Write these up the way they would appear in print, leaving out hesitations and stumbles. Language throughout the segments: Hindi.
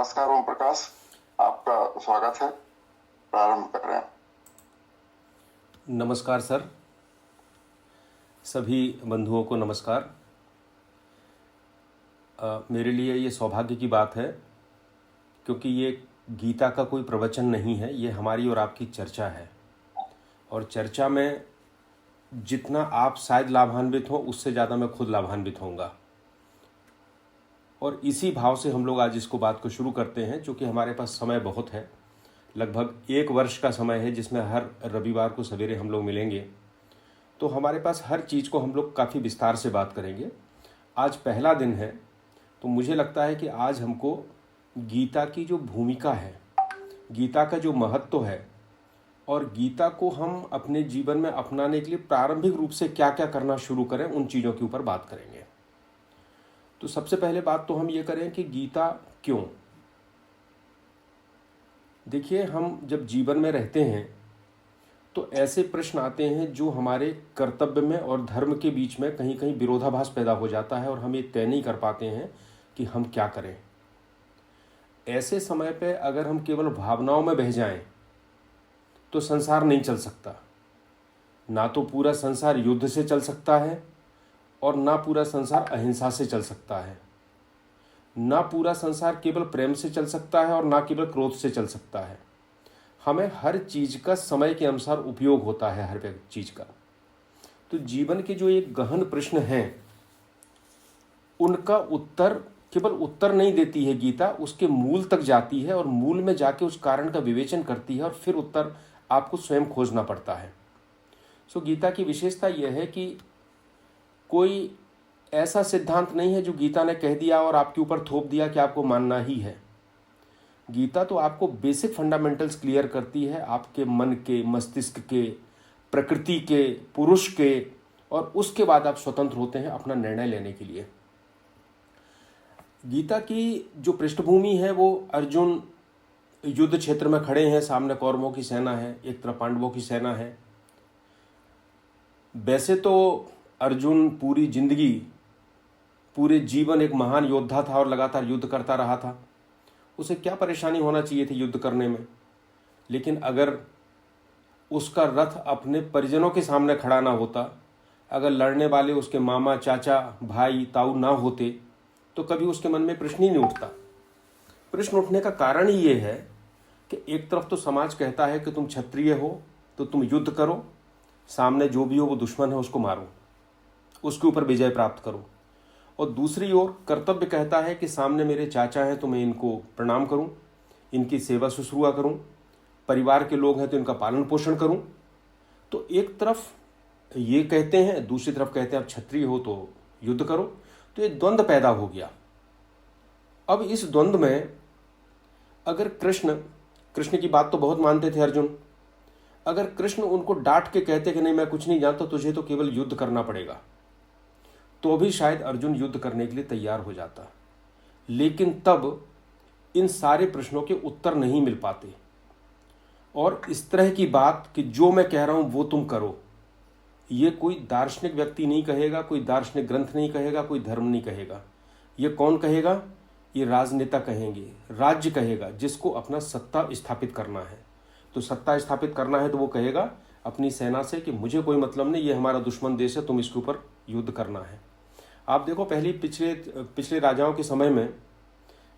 नमस्कार ओम प्रकाश, आपका स्वागत है। प्रारंभ कर रहे हैं। नमस्कार सर, सभी बंधुओं को नमस्कार। मेरे लिए ये सौभाग्य की बात है क्योंकि ये गीता का कोई प्रवचन नहीं है, ये हमारी और आपकी चर्चा है। और चर्चा में जितना आप शायद लाभान्वित हो, उससे ज़्यादा मैं खुद लाभान्वित होऊंगा। और इसी भाव से हम लोग आज इसको बात को शुरू करते हैं, चूँकि हमारे पास समय बहुत है। लगभग 1 वर्ष का समय है जिसमें हर रविवार को सवेरे हम लोग मिलेंगे, तो हमारे पास हर चीज़ को हम लोग काफ़ी विस्तार से बात करेंगे। आज पहला दिन है, तो मुझे लगता है कि आज हमको गीता की जो भूमिका है, गीता का जो महत्व है और गीता को हम अपने जीवन में अपनाने के लिए प्रारंभिक रूप से क्या क्या करना शुरू करें, उन चीज़ों के ऊपर बात करेंगे। तो सबसे पहले बात तो हम ये करें कि गीता क्यों। देखिए, हम जब जीवन में रहते हैं तो ऐसे प्रश्न आते हैं जो हमारे कर्तव्य में और धर्म के बीच में कहीं कहीं विरोधाभास पैदा हो जाता है और हम ये तय नहीं कर पाते हैं कि हम क्या करें। ऐसे समय पे अगर हम केवल भावनाओं में बह जाएं तो संसार नहीं चल सकता। ना तो पूरा संसार युद्ध से चल सकता है और ना पूरा संसार अहिंसा से चल सकता है। ना पूरा संसार केवल प्रेम से चल सकता है और ना केवल क्रोध से चल सकता है। हमें हर चीज़ का समय के अनुसार उपयोग होता है, हर चीज़ का। तो जीवन के जो एक गहन प्रश्न हैं, उनका उत्तर केवल उत्तर नहीं देती है गीता, उसके मूल तक जाती है और मूल में जाके उस कारण का विवेचन करती है और फिर उत्तर आपको स्वयं खोजना पड़ता है। सो गीता की विशेषता यह है कि कोई ऐसा सिद्धांत नहीं है जो गीता ने कह दिया और आपके ऊपर थोप दिया कि आपको मानना ही है। गीता तो आपको बेसिक फंडामेंटल्स क्लियर करती है, आपके मन के, मस्तिष्क के, प्रकृति के, पुरुष के, और उसके बाद आप स्वतंत्र होते हैं अपना निर्णय लेने के लिए। गीता की जो पृष्ठभूमि है वो अर्जुन युद्ध क्षेत्र में खड़े हैं, सामने कौरवों की सेना है, एक तरफ पांडवों की सेना है। वैसे तो अर्जुन पूरी जिंदगी, पूरे जीवन एक महान योद्धा था और लगातार युद्ध करता रहा था। उसे क्या परेशानी होना चाहिए थी युद्ध करने में, लेकिन अगर उसका रथ अपने परिजनों के सामने खड़ा ना होता, अगर लड़ने वाले उसके मामा, चाचा, भाई, ताऊ ना होते, तो कभी उसके मन में प्रश्न ही नहीं उठता। प्रश्न उठने का कारण ही ये है कि एक तरफ तो समाज कहता है कि तुम क्षत्रिय हो तो तुम युद्ध करो, सामने जो भी हो वो दुश्मन है उसको मारो, उसके ऊपर विजय प्राप्त करो। और दूसरी ओर कर्तव्य कहता है कि सामने मेरे चाचा हैं तो मैं इनको प्रणाम करूं, इनकी सेवा शुश्रूषा करूं, परिवार के लोग हैं तो इनका पालन पोषण करूं। तो एक तरफ ये कहते हैं, दूसरी तरफ कहते हैं आप क्षत्रिय हो तो युद्ध करो। तो ये द्वंद्व पैदा हो गया। अब इस द्वंद्व में अगर कृष्ण की बात तो बहुत मानते थे अर्जुन, अगर कृष्ण उनको डांट के कहते कि नहीं मैं कुछ नहीं जानता, तुझे तो केवल युद्ध करना पड़ेगा, तो भी शायद अर्जुन युद्ध करने के लिए तैयार हो जाता। लेकिन तब इन सारे प्रश्नों के उत्तर नहीं मिल पाते और इस तरह की बात कि जो मैं कह रहा हूं वो तुम करो, ये कोई दार्शनिक व्यक्ति नहीं कहेगा, कोई दार्शनिक ग्रंथ नहीं कहेगा, कोई धर्म नहीं कहेगा। ये कौन कहेगा? ये राजनेता कहेंगे, राज्य कहेगा, जिसको अपना सत्ता स्थापित करना है। तो सत्ता स्थापित करना है तो वो कहेगा अपनी सेना से कि मुझे कोई मतलब नहीं, ये हमारा दुश्मन देश है, तुम इसके ऊपर युद्ध करना है। आप देखो, पहले पिछले राजाओं के समय में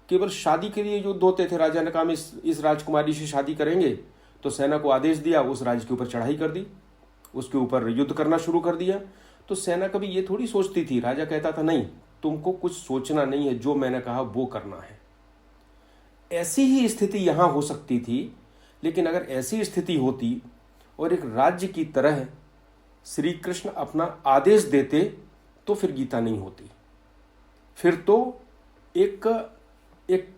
केवल शादी के लिए युद्ध होते थे। राजा ने कहा इस राजकुमारी से शादी करेंगे, तो सेना को आदेश दिया, उस राज्य के ऊपर चढ़ाई कर दी, उसके ऊपर युद्ध करना शुरू कर दिया। तो सेना कभी ये थोड़ी सोचती थी, राजा कहता था नहीं तुमको कुछ सोचना नहीं है, जो मैंने कहा वो करना है। ऐसी ही स्थिति यहां हो सकती थी, लेकिन अगर ऐसी स्थिति होती और एक राज्य की तरह श्री कृष्ण अपना आदेश देते तो फिर गीता नहीं होती। फिर तो एक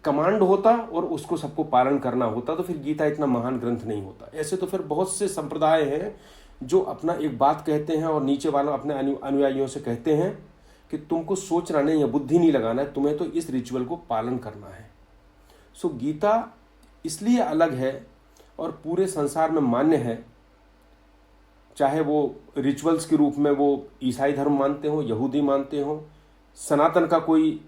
कमांड होता और उसको सबको पालन करना होता, तो फिर गीता इतना महान ग्रंथ नहीं होता। ऐसे तो फिर बहुत से संप्रदाय हैं जो अपना एक बात कहते हैं और नीचे वालों अपने अनुयायियों से कहते हैं कि तुमको सोचना नहीं है, बुद्धि नहीं लगाना है, तुम्हें तो इस रिचुअल को पालन करना है। सो गीता इसलिए अलग है और पूरे संसार में मान्य है, चाहे वो रिचुअल्स के रूप में वो ईसाई धर्म मानते हो, यहूदी मानते हो, सनातन का कोई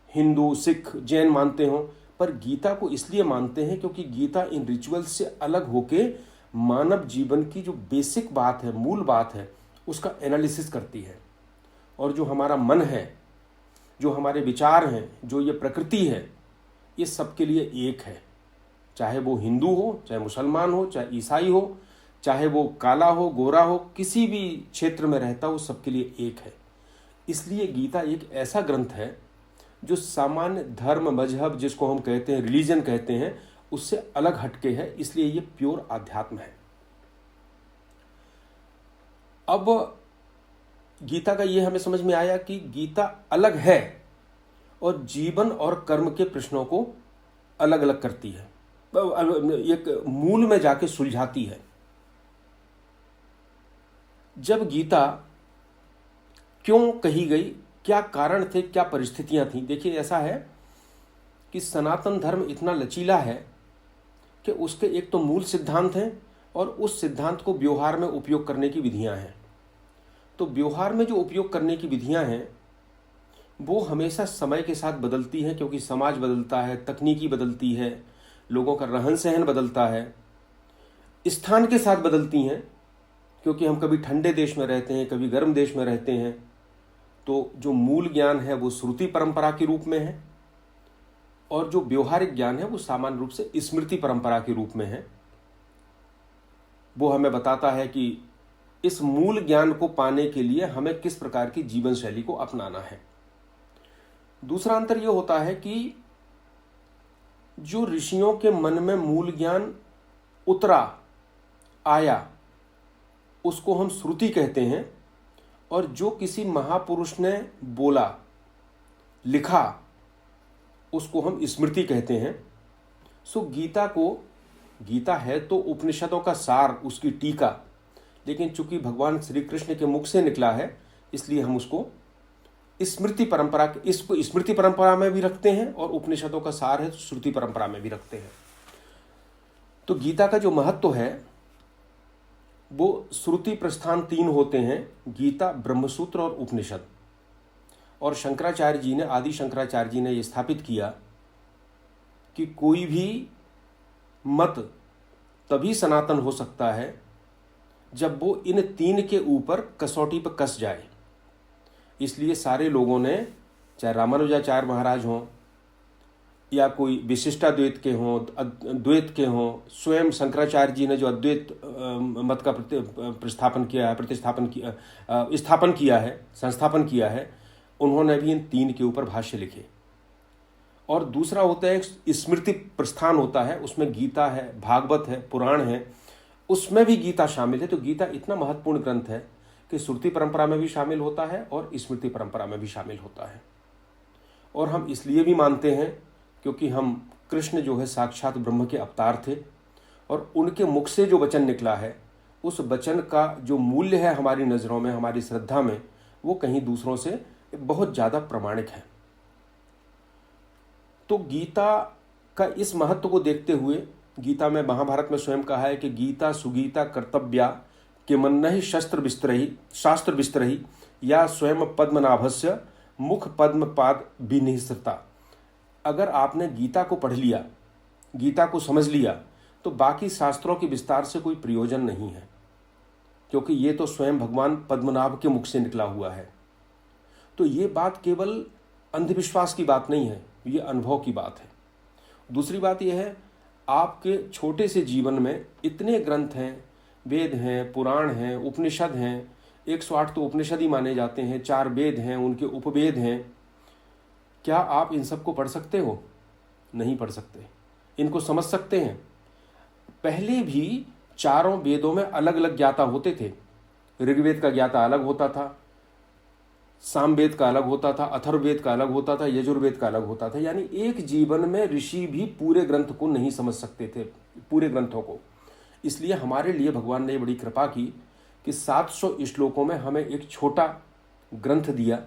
हिंदू, सिख, जैन मानते हो, पर गीता को इसलिए मानते हैं क्योंकि गीता इन रिचुअल्स से अलग होके मानव जीवन की जो बेसिक बात है, मूल बात है, उसका एनालिसिस करती है। और जो हमारा मन है, जो हमारे विचार हैं, जो ये प्रकृति है, ये सबके लिए एक है। चाहे वो हिंदू हो, चाहे मुसलमान हो, चाहे ईसाई हो, चाहे वो काला हो, गोरा हो, किसी भी क्षेत्र में रहता हो, सबके लिए एक है। इसलिए गीता एक ऐसा ग्रंथ है जो सामान्य धर्म, मजहब, जिसको हम कहते हैं रिलीजन कहते हैं, उससे अलग हटके है। इसलिए ये प्योर आध्यात्म है। अब गीता का ये हमें समझ में आया कि गीता अलग है और जीवन और कर्म के प्रश्नों को अलग अलग करती है, एक मूल में जाके सुलझाती है। जब गीता क्यों कही गई, क्या कारण थे, क्या परिस्थितियां थी? देखिए, ऐसा है कि सनातन धर्म इतना लचीला है कि उसके एक तो मूल सिद्धांत हैं और उस सिद्धांत को व्यवहार में उपयोग करने की विधियां हैं। तो व्यवहार में जो उपयोग करने की विधियां हैं वो हमेशा समय के साथ बदलती हैं, क्योंकि समाज बदलता है, तकनीकी बदलती है, लोगों का रहन सहन बदलता है, स्थान के साथ बदलती हैं, क्योंकि हम कभी ठंडे देश में रहते हैं, कभी गर्म देश में रहते हैं। तो जो मूल ज्ञान है वो श्रुति परंपरा के रूप में है और जो व्यवहारिक ज्ञान है वो सामान्य रूप से स्मृति परंपरा के रूप में है। वो हमें बताता है कि इस मूल ज्ञान को पाने के लिए हमें किस प्रकार की जीवन शैली को अपनाना है। दूसरा अंतर यह होता है कि जो ऋषियों के मन में मूल ज्ञान उतरा, आया, उसको हम श्रुति कहते हैं, और जो किसी महापुरुष ने बोला, लिखा, उसको हम स्मृति कहते हैं। सो गीता है तो उपनिषदों का सार, उसकी टीका, लेकिन चूंकि भगवान श्री कृष्ण के मुख से निकला है इसलिए हम उसको स्मृति परंपरा में भी रखते हैं और उपनिषदों का सार है तो श्रुति परंपरा में भी रखते हैं। तो गीता का जो महत्व है वो श्रुति प्रस्थान 3 होते हैं, गीता, ब्रह्मसूत्र और उपनिषद। और शंकराचार्य जी ने, आदि शंकराचार्य जी ने यह स्थापित किया कि कोई भी मत तभी सनातन हो सकता है जब वो इन 3 के ऊपर कसौटी पर कस जाए। इसलिए सारे लोगों ने, चाहे रामानुजाचार्य महाराज हों या कोई विशिष्टाद्वैत के हों, द्वैत के हों, स्वयं शंकराचार्य जी ने जो अद्वैत मत का स्थापन किया है, उन्होंने भी इन 3 के ऊपर भाष्य लिखे। और दूसरा होता है स्मृति प्रस्थान होता है, उसमें गीता है, भागवत है, पुराण है, उसमें भी गीता शामिल है। तो गीता इतना महत्वपूर्ण ग्रंथ है कि श्रुति परंपरा में भी शामिल होता है और स्मृति परंपरा में भी शामिल होता है। और हम इसलिए भी मानते हैं क्योंकि हम, कृष्ण जो है साक्षात ब्रह्म के अवतार थे और उनके मुख से जो वचन निकला है, उस वचन का जो मूल्य है हमारी नज़रों में, हमारी श्रद्धा में, वो कहीं दूसरों से बहुत ज़्यादा प्रमाणिक है। तो गीता का इस महत्व को देखते हुए गीता में, महाभारत में स्वयं कहा है कि गीता सुगीता कर्तव्या के मन शास्त्र विस्तरही या स्वयं पद्मनाभस्य मुख पद्म पाद विनिसृता। अगर आपने गीता को पढ़ लिया, गीता को समझ लिया, तो बाकी शास्त्रों के विस्तार से कोई प्रयोजन नहीं है, क्योंकि ये तो स्वयं भगवान पद्मनाभ के मुख से निकला हुआ है। तो ये बात केवल अंधविश्वास की बात नहीं है, ये अनुभव की बात है। दूसरी बात यह है, आपके छोटे से जीवन में इतने ग्रंथ हैं, वेद हैं, पुराण हैं, उपनिषद हैं, 108 तो उपनिषद ही माने जाते हैं, 4 वेद हैं, उनके उपवेद हैं। क्या आप इन सब को पढ़ सकते हो? नहीं पढ़ सकते। इनको समझ सकते हैं? पहले भी चारों वेदों में अलग अलग ज्ञाता होते थे। ऋग्वेद का ज्ञाता अलग होता था, सामवेद का अलग होता था, अथर्ववेद का अलग होता था, यजुर्वेद का अलग होता था। यानी एक जीवन में ऋषि भी पूरे ग्रंथ को नहीं समझ सकते थे, पूरे ग्रंथों को। इसलिए हमारे लिए भगवान ने बड़ी कृपा की कि 700 श्लोकों में हमें एक छोटा ग्रंथ दिया,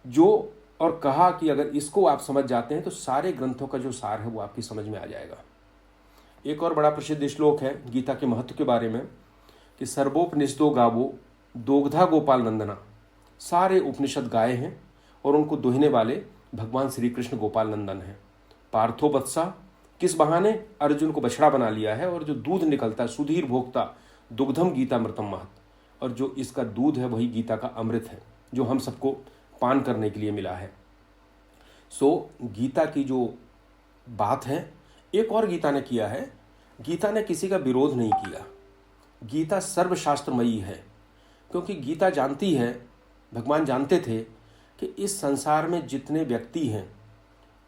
जो, और कहा कि अगर इसको आप समझ जाते हैं तो सारे ग्रंथों का जो सार है वो आपकी समझ में आ जाएगा। एक और बड़ा प्रसिद्ध श्लोक है गीता के महत्व के बारे में कि सर्वोपनिषदो गावो दोग्धा गोपाल नंदना। सारे उपनिषद गाय हैं और उनको दोहने वाले भगवान श्री कृष्ण गोपाल नंदन हैं। पार्थो वत्सा, किस बहाने? अर्जुन को बछड़ा बना लिया है, और जो दूध निकलता है, सुधीर भोक्ता दुग्धम गीतामृतम महत, और जो इसका दूध है वही गीता का अमृत है जो हम सबको पान करने के लिए मिला है। गीता की जो बात है, एक और गीता ने किया है, गीता ने किसी का विरोध नहीं किया। गीता सर्वशास्त्रमयी है, क्योंकि गीता जानती है, भगवान जानते थे कि इस संसार में जितने व्यक्ति हैं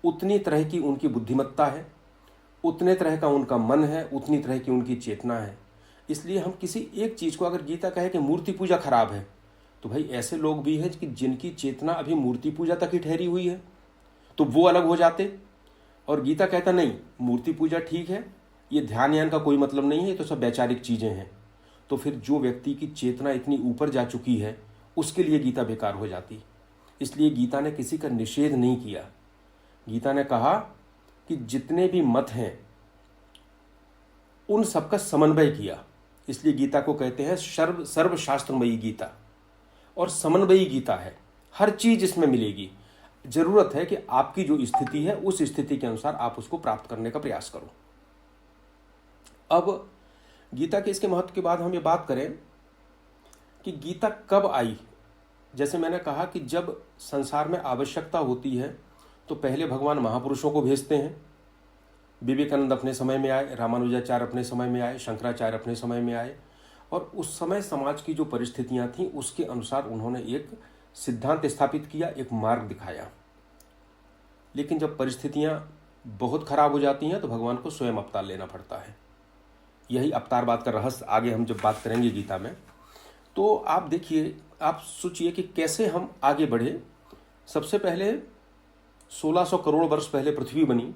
उतनी तरह की उनकी बुद्धिमत्ता है, उतने तरह का उनका मन है, उतनी तरह की उनकी चेतना है। इसलिए हम किसी एक चीज़ को, अगर गीता कहे कि मूर्ति पूजा खराब है, तो भाई ऐसे लोग भी हैं कि जिनकी चेतना अभी मूर्ति पूजा तक ही ठहरी हुई है, तो वो अलग हो जाते। और गीता कहता नहीं, मूर्ति पूजा ठीक है, ये ध्यान यान का कोई मतलब नहीं है, तो सब वैचारिक चीज़ें हैं। तो फिर जो व्यक्ति की चेतना इतनी ऊपर जा चुकी है उसके लिए गीता बेकार हो जाती। इसलिए गीता ने किसी का निषेध नहीं किया। गीता ने कहा कि जितने भी मत हैं उन सबका समन्वय किया। इसलिए गीता को कहते हैं सर्वशास्त्रमयी गीता, और समन्वयी गीता है। हर चीज इसमें मिलेगी। जरूरत है कि आपकी जो स्थिति है उस स्थिति के अनुसार आप उसको प्राप्त करने का प्रयास करो। अब गीता के इसके महत्व के बाद हम ये बात करें कि गीता कब आई। जैसे मैंने कहा कि जब संसार में आवश्यकता होती है तो पहले भगवान महापुरुषों को भेजते हैं। विवेकानंद अपने समय में आए, रामानुजाचार्य अपने समय में आए, शंकराचार्य अपने समय में आए, और उस समय समाज की जो परिस्थितियां थीं उसके अनुसार उन्होंने एक सिद्धांत स्थापित किया, एक मार्ग दिखाया। लेकिन जब परिस्थितियां बहुत खराब हो जाती हैं तो भगवान को स्वयं अवतार लेना पड़ता है। यही अवतारवाद का रहस्य आगे हम जब बात करेंगे गीता में। तो आप देखिए, आप सोचिए कि कैसे हम आगे बढ़े। सबसे पहले 1600 करोड़ वर्ष पहले पृथ्वी बनी।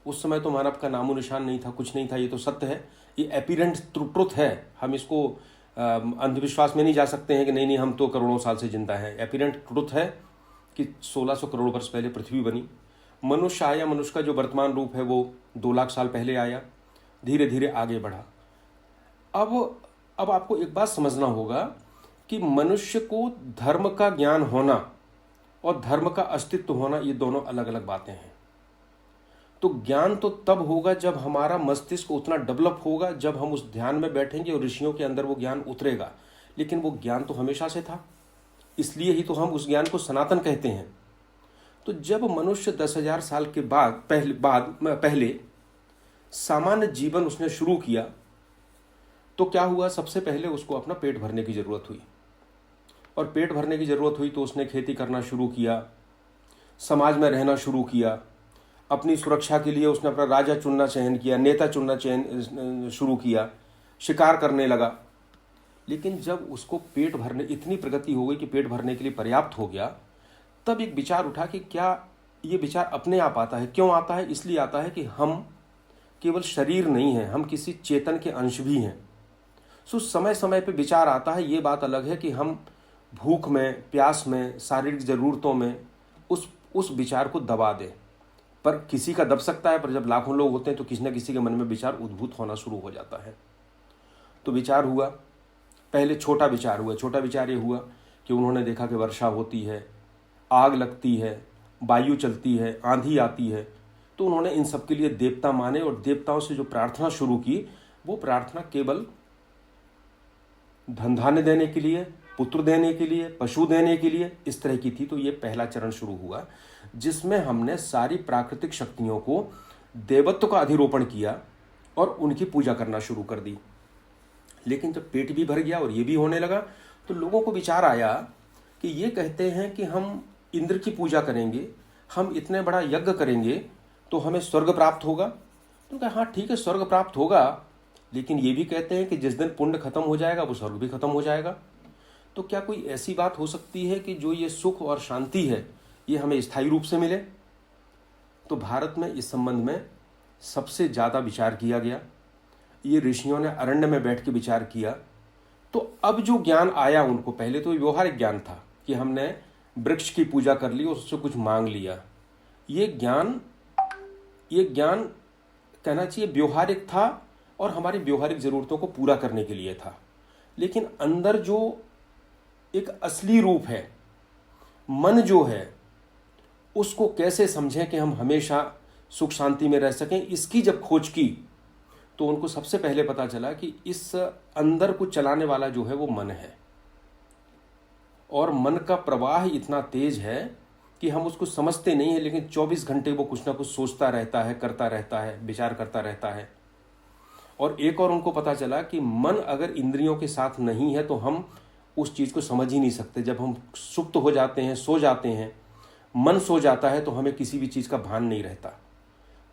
उस समय तो मानव का नामो निशान नहीं था, कुछ नहीं था, ये तो सत्य है, ये एपिरेंट ट्रुथ है। हम इसको अंधविश्वास में नहीं जा सकते हैं कि नहीं हम तो करोड़ों साल से जिंदा हैं। एपिरेंट ट्रुथ है कि 1600 करोड़ वर्ष पहले पृथ्वी बनी। मनुष्य आया, मनुष्य का जो वर्तमान रूप है वो 2 लाख साल पहले आया, धीरे धीरे आगे बढ़ा। अब आपको एक बात समझना होगा कि मनुष्य को धर्म का ज्ञान होना और धर्म का अस्तित्व होना, ये दोनों अलग अलग बातें हैं। तो ज्ञान तो तब होगा जब हमारा मस्तिष्क उतना डेवलप होगा, जब हम उस ध्यान में बैठेंगे और ऋषियों के अंदर वो ज्ञान उतरेगा। लेकिन वो ज्ञान तो हमेशा से था, इसलिए ही तो हम उस ज्ञान को सनातन कहते हैं। तो जब मनुष्य 10,000 साल के बाद पहले सामान्य जीवन उसने शुरू किया, तो क्या हुआ? सबसे पहले उसको अपना पेट भरने की जरूरत हुई, और पेट भरने की जरूरत हुई तो उसने खेती करना शुरू किया, समाज में रहना शुरू किया। अपनी सुरक्षा के लिए उसने अपना राजा चुनना चयन किया, नेता चुनना चयन शुरू किया, शिकार करने लगा। लेकिन जब उसको पेट भरने, इतनी प्रगति हो गई कि पेट भरने के लिए पर्याप्त हो गया, तब एक विचार उठा कि क्या ये विचार अपने आप आता है? क्यों आता है? इसलिए आता है कि हम केवल शरीर नहीं हैं, हम किसी चेतन के अंश भी हैं। सो समय समय पे विचार आता है। ये बात अलग है कि हम भूख में, प्यास में, शारीरिक ज़रूरतों में उस विचार को दबा दें। पर किसी का दब सकता है, पर जब लाखों लोग होते हैं तो किसी न किसी के मन में विचार उद्भूत होना शुरू हो जाता है। तो विचार हुआ, पहले छोटा विचार हुआ। छोटा विचार ये हुआ कि उन्होंने देखा कि वर्षा होती है, आग लगती है, वायु चलती है, आंधी आती है। तो उन्होंने इन सब के लिए देवता माने, और देवताओं से जो प्रार्थना शुरू की, वो प्रार्थना केवल धन धान्य देने के लिए, पुत्र देने के लिए, पशु देने के लिए, इस तरह की थी। तो ये पहला चरण शुरू हुआ, जिसमें हमने सारी प्राकृतिक शक्तियों को देवत्व का अधिरोपण किया और उनकी पूजा करना शुरू कर दी। लेकिन जब पेट भी भर गया और ये भी होने लगा, तो लोगों को विचार आया कि ये कहते हैं कि हम इंद्र की पूजा करेंगे, हम इतने बड़ा यज्ञ करेंगे तो हमें स्वर्ग प्राप्त होगा। तो कहा हाँ ठीक है, स्वर्ग प्राप्त होगा, लेकिन ये भी कहते हैं कि जिस दिन पुण्य खत्म हो जाएगा वो स्वर्ग भी खत्म हो जाएगा। तो क्या कोई ऐसी बात हो सकती है कि जो ये सुख और शांति है ये हमें स्थायी रूप से मिले? तो भारत में इस संबंध में सबसे ज़्यादा विचार किया गया। ये ऋषियों ने अरण्य में बैठ के विचार किया। तो अब जो ज्ञान आया उनको, पहले तो व्यवहारिक ज्ञान था कि हमने वृक्ष की पूजा कर ली और उससे कुछ मांग लिया। ये ज्ञान कहना चाहिए व्यवहारिक था और हमारी व्यवहारिक ज़रूरतों को पूरा करने के लिए था। लेकिन अंदर जो एक असली रूप है, मन जो है, उसको कैसे समझें कि हम हमेशा सुख शांति में रह सकें, इसकी जब खोज की तो उनको सबसे पहले पता चला कि इस अंदर को चलाने वाला जो है वो मन है, और मन का प्रवाह इतना तेज है कि हम उसको समझते नहीं है, लेकिन 24 घंटे वो कुछ ना कुछ सोचता रहता है, करता रहता है, विचार करता रहता है। और एक और उनको पता चला कि मन अगर इंद्रियों के साथ नहीं है तो हम उस चीज़ को समझ ही नहीं सकते। जब हम सुप्त हो जाते हैं, सो जाते हैं, मन सो जाता है, तो हमें किसी भी चीज़ का भान नहीं रहता।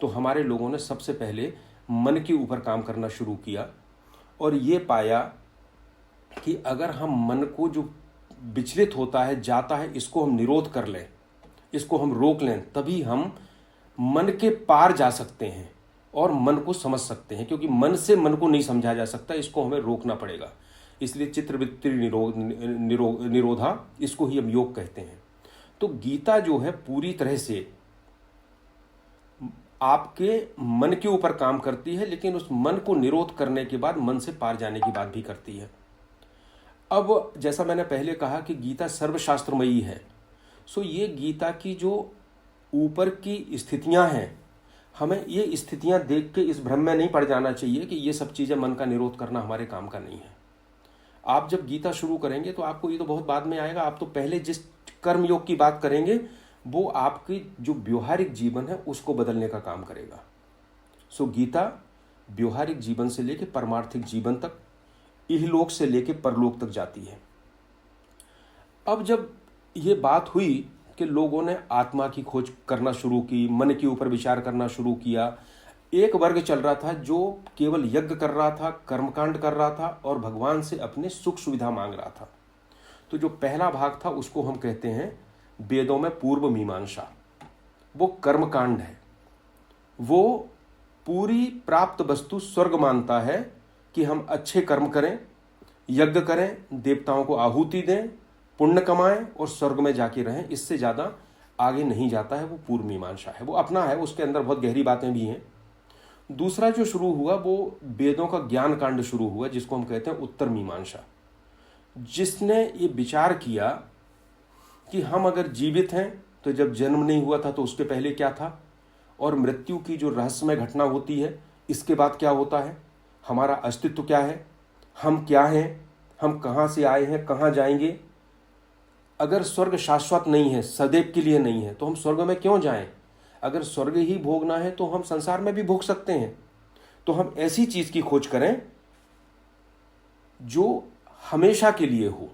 तो हमारे लोगों ने सबसे पहले मन के ऊपर काम करना शुरू किया और ये पाया कि अगर हम मन को जो विचलित होता है, जाता है, इसको हम निरोध कर लें, इसको हम रोक लें, तभी हम मन के पार जा सकते हैं और मन को समझ सकते हैं, क्योंकि मन से मन को नहीं समझा जा सकता, इसको हमें रोकना पड़ेगा। इसलिए चित्तवृत्ति निरोधा, इसको ही हम योग कहते हैं। तो गीता जो है पूरी तरह से आपके मन के ऊपर काम करती है, लेकिन उस मन को निरोध करने के बाद मन से पार जाने की बात भी करती है। अब जैसा मैंने पहले कहा कि गीता सर्वशास्त्रमयी है, सो ये गीता की जो ऊपर की स्थितियां हैं, हमें ये स्थितियां देख के इस भ्रम में नहीं पड़ जाना चाहिए कि ये सब चीज़ें मन का निरोध करना हमारे काम का नहीं है। आप जब गीता शुरू करेंगे तो आपको ये तो बहुत बाद में आएगा, आप तो पहले जिस कर्मयोग की बात करेंगे वो आपकी जो व्यवहारिक जीवन है उसको बदलने का काम करेगा। सो गीता व्यवहारिक जीवन से लेकर परमार्थिक जीवन तक, इहलोक से लेकर परलोक तक जाती है। अब जब ये बात हुई कि लोगों ने आत्मा की खोज करना शुरू की, मन के ऊपर विचार करना शुरू किया, एक वर्ग चल रहा था जो केवल यज्ञ कर रहा था, कर्मकांड कर रहा था और भगवान से अपने सुख सुविधा मांग रहा था। तो जो पहला भाग था उसको हम कहते हैं वेदों में पूर्व मीमांसा। वो कर्मकांड है, वो पूरी प्राप्त वस्तु स्वर्ग मानता है कि हम अच्छे कर्म करें, यज्ञ करें, देवताओं को आहुति दें, पुण्य कमाएं और स्वर्ग में जाके रहें, इससे ज़्यादा आगे नहीं जाता है। वो पूर्व मीमांसा है, वो अपना है, उसके अंदर बहुत गहरी बातें भी हैं। दूसरा जो शुरू हुआ वो वेदों का ज्ञान कांड शुरू हुआ, जिसको हम कहते हैं उत्तर मीमांसा, जिसने ये विचार किया कि हम अगर जीवित हैं तो जब जन्म नहीं हुआ था तो उसके पहले क्या था, और मृत्यु की जो रहस्यमय घटना होती है इसके बाद क्या होता है, हमारा अस्तित्व क्या है, हम क्या हैं, हम कहाँ से आए हैं, कहाँ जाएंगे। अगर स्वर्ग शाश्वत नहीं है, सदैव के लिए नहीं है, तो हम स्वर्ग में क्यों जाएं। अगर स्वर्ग ही भोगना है तो हम संसार में भी भोग सकते हैं। तो हम ऐसी चीज़ की खोज करें जो हमेशा के लिए हो।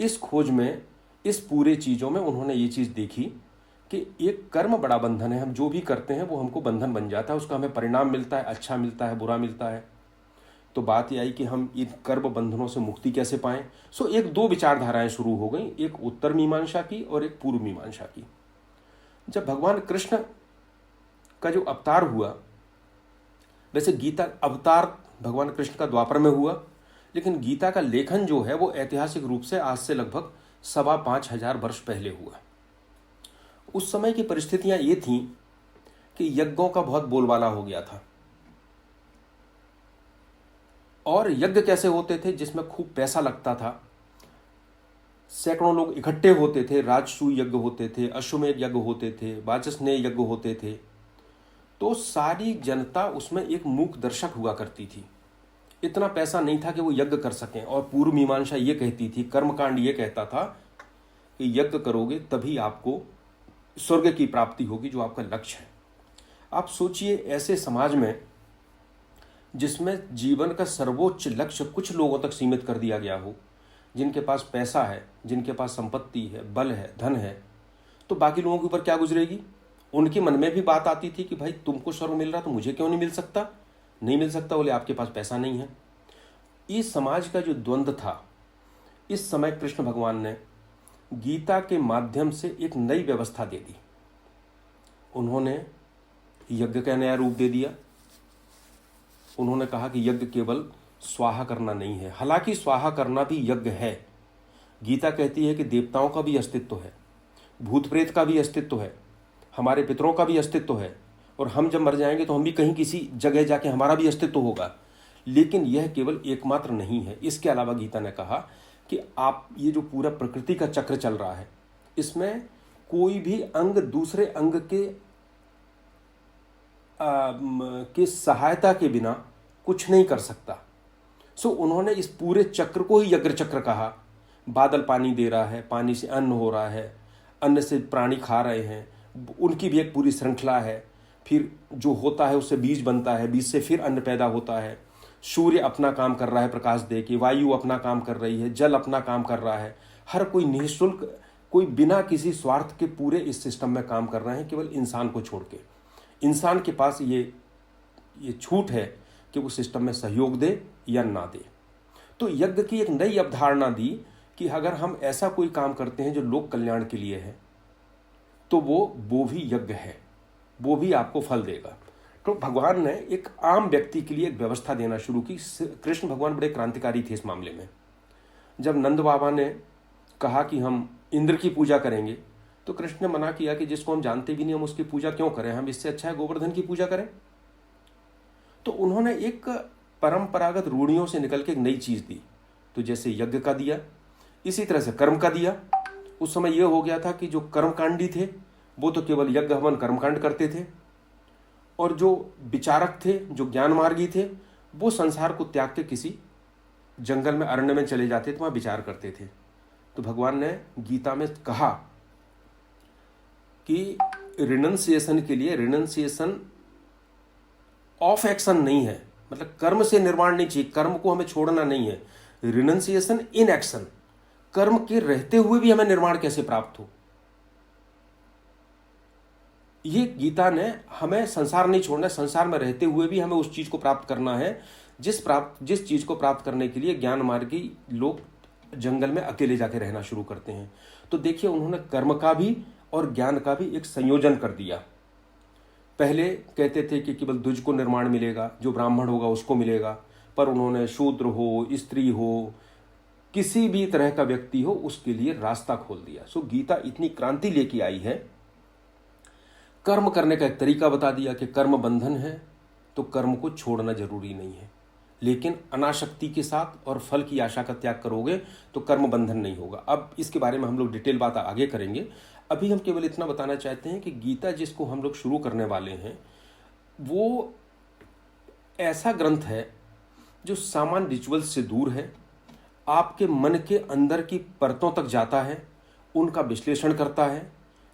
इस खोज में, इस पूरे चीज़ों में उन्होंने ये चीज़ देखी कि एक कर्म बड़ा बंधन है, हम जो भी करते हैं वो हमको बंधन बन जाता है, उसका हमें परिणाम मिलता है, अच्छा मिलता है, बुरा मिलता है। तो बात यह आई कि हम इन कर्म बंधनों से मुक्ति कैसे पाएं। सो एक दो विचारधाराएं शुरू हो गई, एक उत्तर मीमांसा की और एक पूर्व मीमांसा की। जब भगवान कृष्ण का जो अवतार हुआ, वैसे गीता अवतार भगवान कृष्ण का द्वापर में हुआ, लेकिन गीता का लेखन जो है वो ऐतिहासिक रूप से आज से लगभग 5,500 वर्ष पहले हुआ। उस समय की परिस्थितियां ये थीं कि यज्ञों का बहुत बोलबाला हो गया था, और यज्ञ कैसे होते थे जिसमें खूब पैसा लगता था, सैकड़ों लोग इकट्ठे होते थे, राजसूय यज्ञ होते थे, अश्वमेध यज्ञ होते थे, वाजस्नेय यज्ञ होते थे। तो सारी जनता उसमें एक मूक दर्शक हुआ करती थी। इतना पैसा नहीं था कि वो यज्ञ कर सकें। और पूर्व मीमांसा ये कहती थी, कर्मकांड ये कहता था कि यज्ञ करोगे तभी आपको स्वर्ग की प्राप्ति होगी, जो आपका लक्ष्य है। आप सोचिए, ऐसे समाज में जिसमें जीवन का सर्वोच्च लक्ष्य कुछ लोगों तक सीमित कर दिया गया हो, जिनके पास पैसा है, जिनके पास संपत्ति है, बल है, धन है, तो बाकी लोगों के ऊपर क्या गुजरेगी। उनके मन में भी बात आती थी कि भाई तुमको स्वर्ग मिल रहा तो मुझे क्यों नहीं मिल सकता। नहीं मिल सकता बोले आपके पास पैसा नहीं है। इस समाज का जो द्वंद्व था, इस समय कृष्ण भगवान ने गीता के माध्यम से एक नई व्यवस्था दे दी। उन्होंने यज्ञ का नया रूप दे दिया। उन्होंने कहा कि यज्ञ केवल स्वाहा करना नहीं है, हालांकि स्वाहा करना भी यज्ञ है। गीता कहती है कि देवताओं का भी अस्तित्व है, भूत प्रेत का भी अस्तित्व है, हमारे पितरों का भी अस्तित्व है, और हम जब मर जाएंगे तो हम भी कहीं किसी जगह जाके हमारा भी अस्तित्व होगा। लेकिन यह केवल एकमात्र नहीं है। इसके अलावा गीता ने कहा कि आप ये जो पूरा प्रकृति का चक्र चल रहा है, इसमें कोई भी अंग दूसरे अंग के की सहायता के बिना कुछ नहीं कर सकता। सो उन्होंने इस पूरे चक्र को ही यज्ञ चक्र कहा। बादल पानी दे रहा है, पानी से अन्न हो रहा है, अन्न से प्राणी खा रहे हैं, उनकी भी एक पूरी श्रृंखला है। फिर जो होता है उससे बीज बनता है, बीज से फिर अन्न पैदा होता है। सूर्य अपना काम कर रहा है प्रकाश दे के, वायु अपना काम कर रही है, जल अपना काम कर रहा है। हर कोई निःशुल्क, कोई बिना किसी स्वार्थ के पूरे इस सिस्टम में काम कर रहे हैं, केवल इंसान को छोड़ के। इंसान के पास ये छूट है कि वो सिस्टम में सहयोग दे या ना दे। तो यज्ञ की एक नई अवधारणा दी कि अगर हम ऐसा कोई काम करते हैं जो लोक कल्याण के लिए है, तो वो भी यज्ञ है, वो भी आपको फल देगा। तो भगवान ने एक आम व्यक्ति के लिए एक व्यवस्था देना शुरू की। कृष्ण भगवान बड़े क्रांतिकारी थे इस मामले में। जब नंद बाबा ने कहा कि हम इंद्र की पूजा करेंगे, तो कृष्ण ने मना किया कि जिसको हम जानते भी नहीं हम उसकी पूजा क्यों करें, हम इससे अच्छा है गोवर्धन की पूजा करें। तो उन्होंने एक परंपरागत रूढ़ियों से निकल के एक नई चीज दी। तो जैसे यज्ञ का दिया, इसी तरह से कर्म का दिया। उस समय यह हो गया था कि जो कर्मकांडी थे वो तो केवल यज्ञ हवन कर्मकांड करते थे, और जो विचारक थे, जो ज्ञान मार्गी थे, वो संसार को त्याग के किसी जंगल में, अरण्य में चले जाते थे, वहां विचार करते थे। तो भगवान ने गीता में कहा कि रिनंसिएशन के लिए, रिनंसिएशन ऑफ एक्शन नहीं है, मतलब कर्म से निर्माण नहीं चाहिए, कर्म को हमें छोड़ना नहीं है। रिनंसिएशन इन एक्शन, कर्म के रहते हुए भी हमें निर्माण कैसे प्राप्त हो। ये गीता ने हमें संसार नहीं छोड़ना है, संसार में रहते हुए भी हमें उस चीज को प्राप्त करना है जिस चीज को प्राप्त करने के लिए ज्ञान मार्गी लोग जंगल में अकेले जाके रहना शुरू करते हैं। तो देखिए, उन्होंने कर्म का भी और ज्ञान का भी एक संयोजन कर दिया। पहले कहते थे कि केवल द्विज को निर्माण मिलेगा, जो ब्राह्मण होगा उसको मिलेगा, पर उन्होंने शूद्र हो, स्त्री हो, किसी भी तरह का व्यक्ति हो, उसके लिए रास्ता खोल दिया। सो गीता इतनी क्रांति लेके आई है। कर्म करने का एक तरीका बता दिया कि कर्म बंधन है, तो कर्म को छोड़ना जरूरी नहीं है, लेकिन अनासक्ति के साथ और फल की आशा का त्याग करोगे तो कर्म बंधन नहीं होगा। अब इसके बारे में हम लोग डिटेल बात आगे करेंगे। अभी हम केवल इतना बताना चाहते हैं कि गीता जिसको हम लोग शुरू करने वाले हैं, वो ऐसा ग्रंथ है जो सामान्य रिचुअल्स से दूर है, आपके मन के अंदर की परतों तक जाता है, उनका विश्लेषण करता है,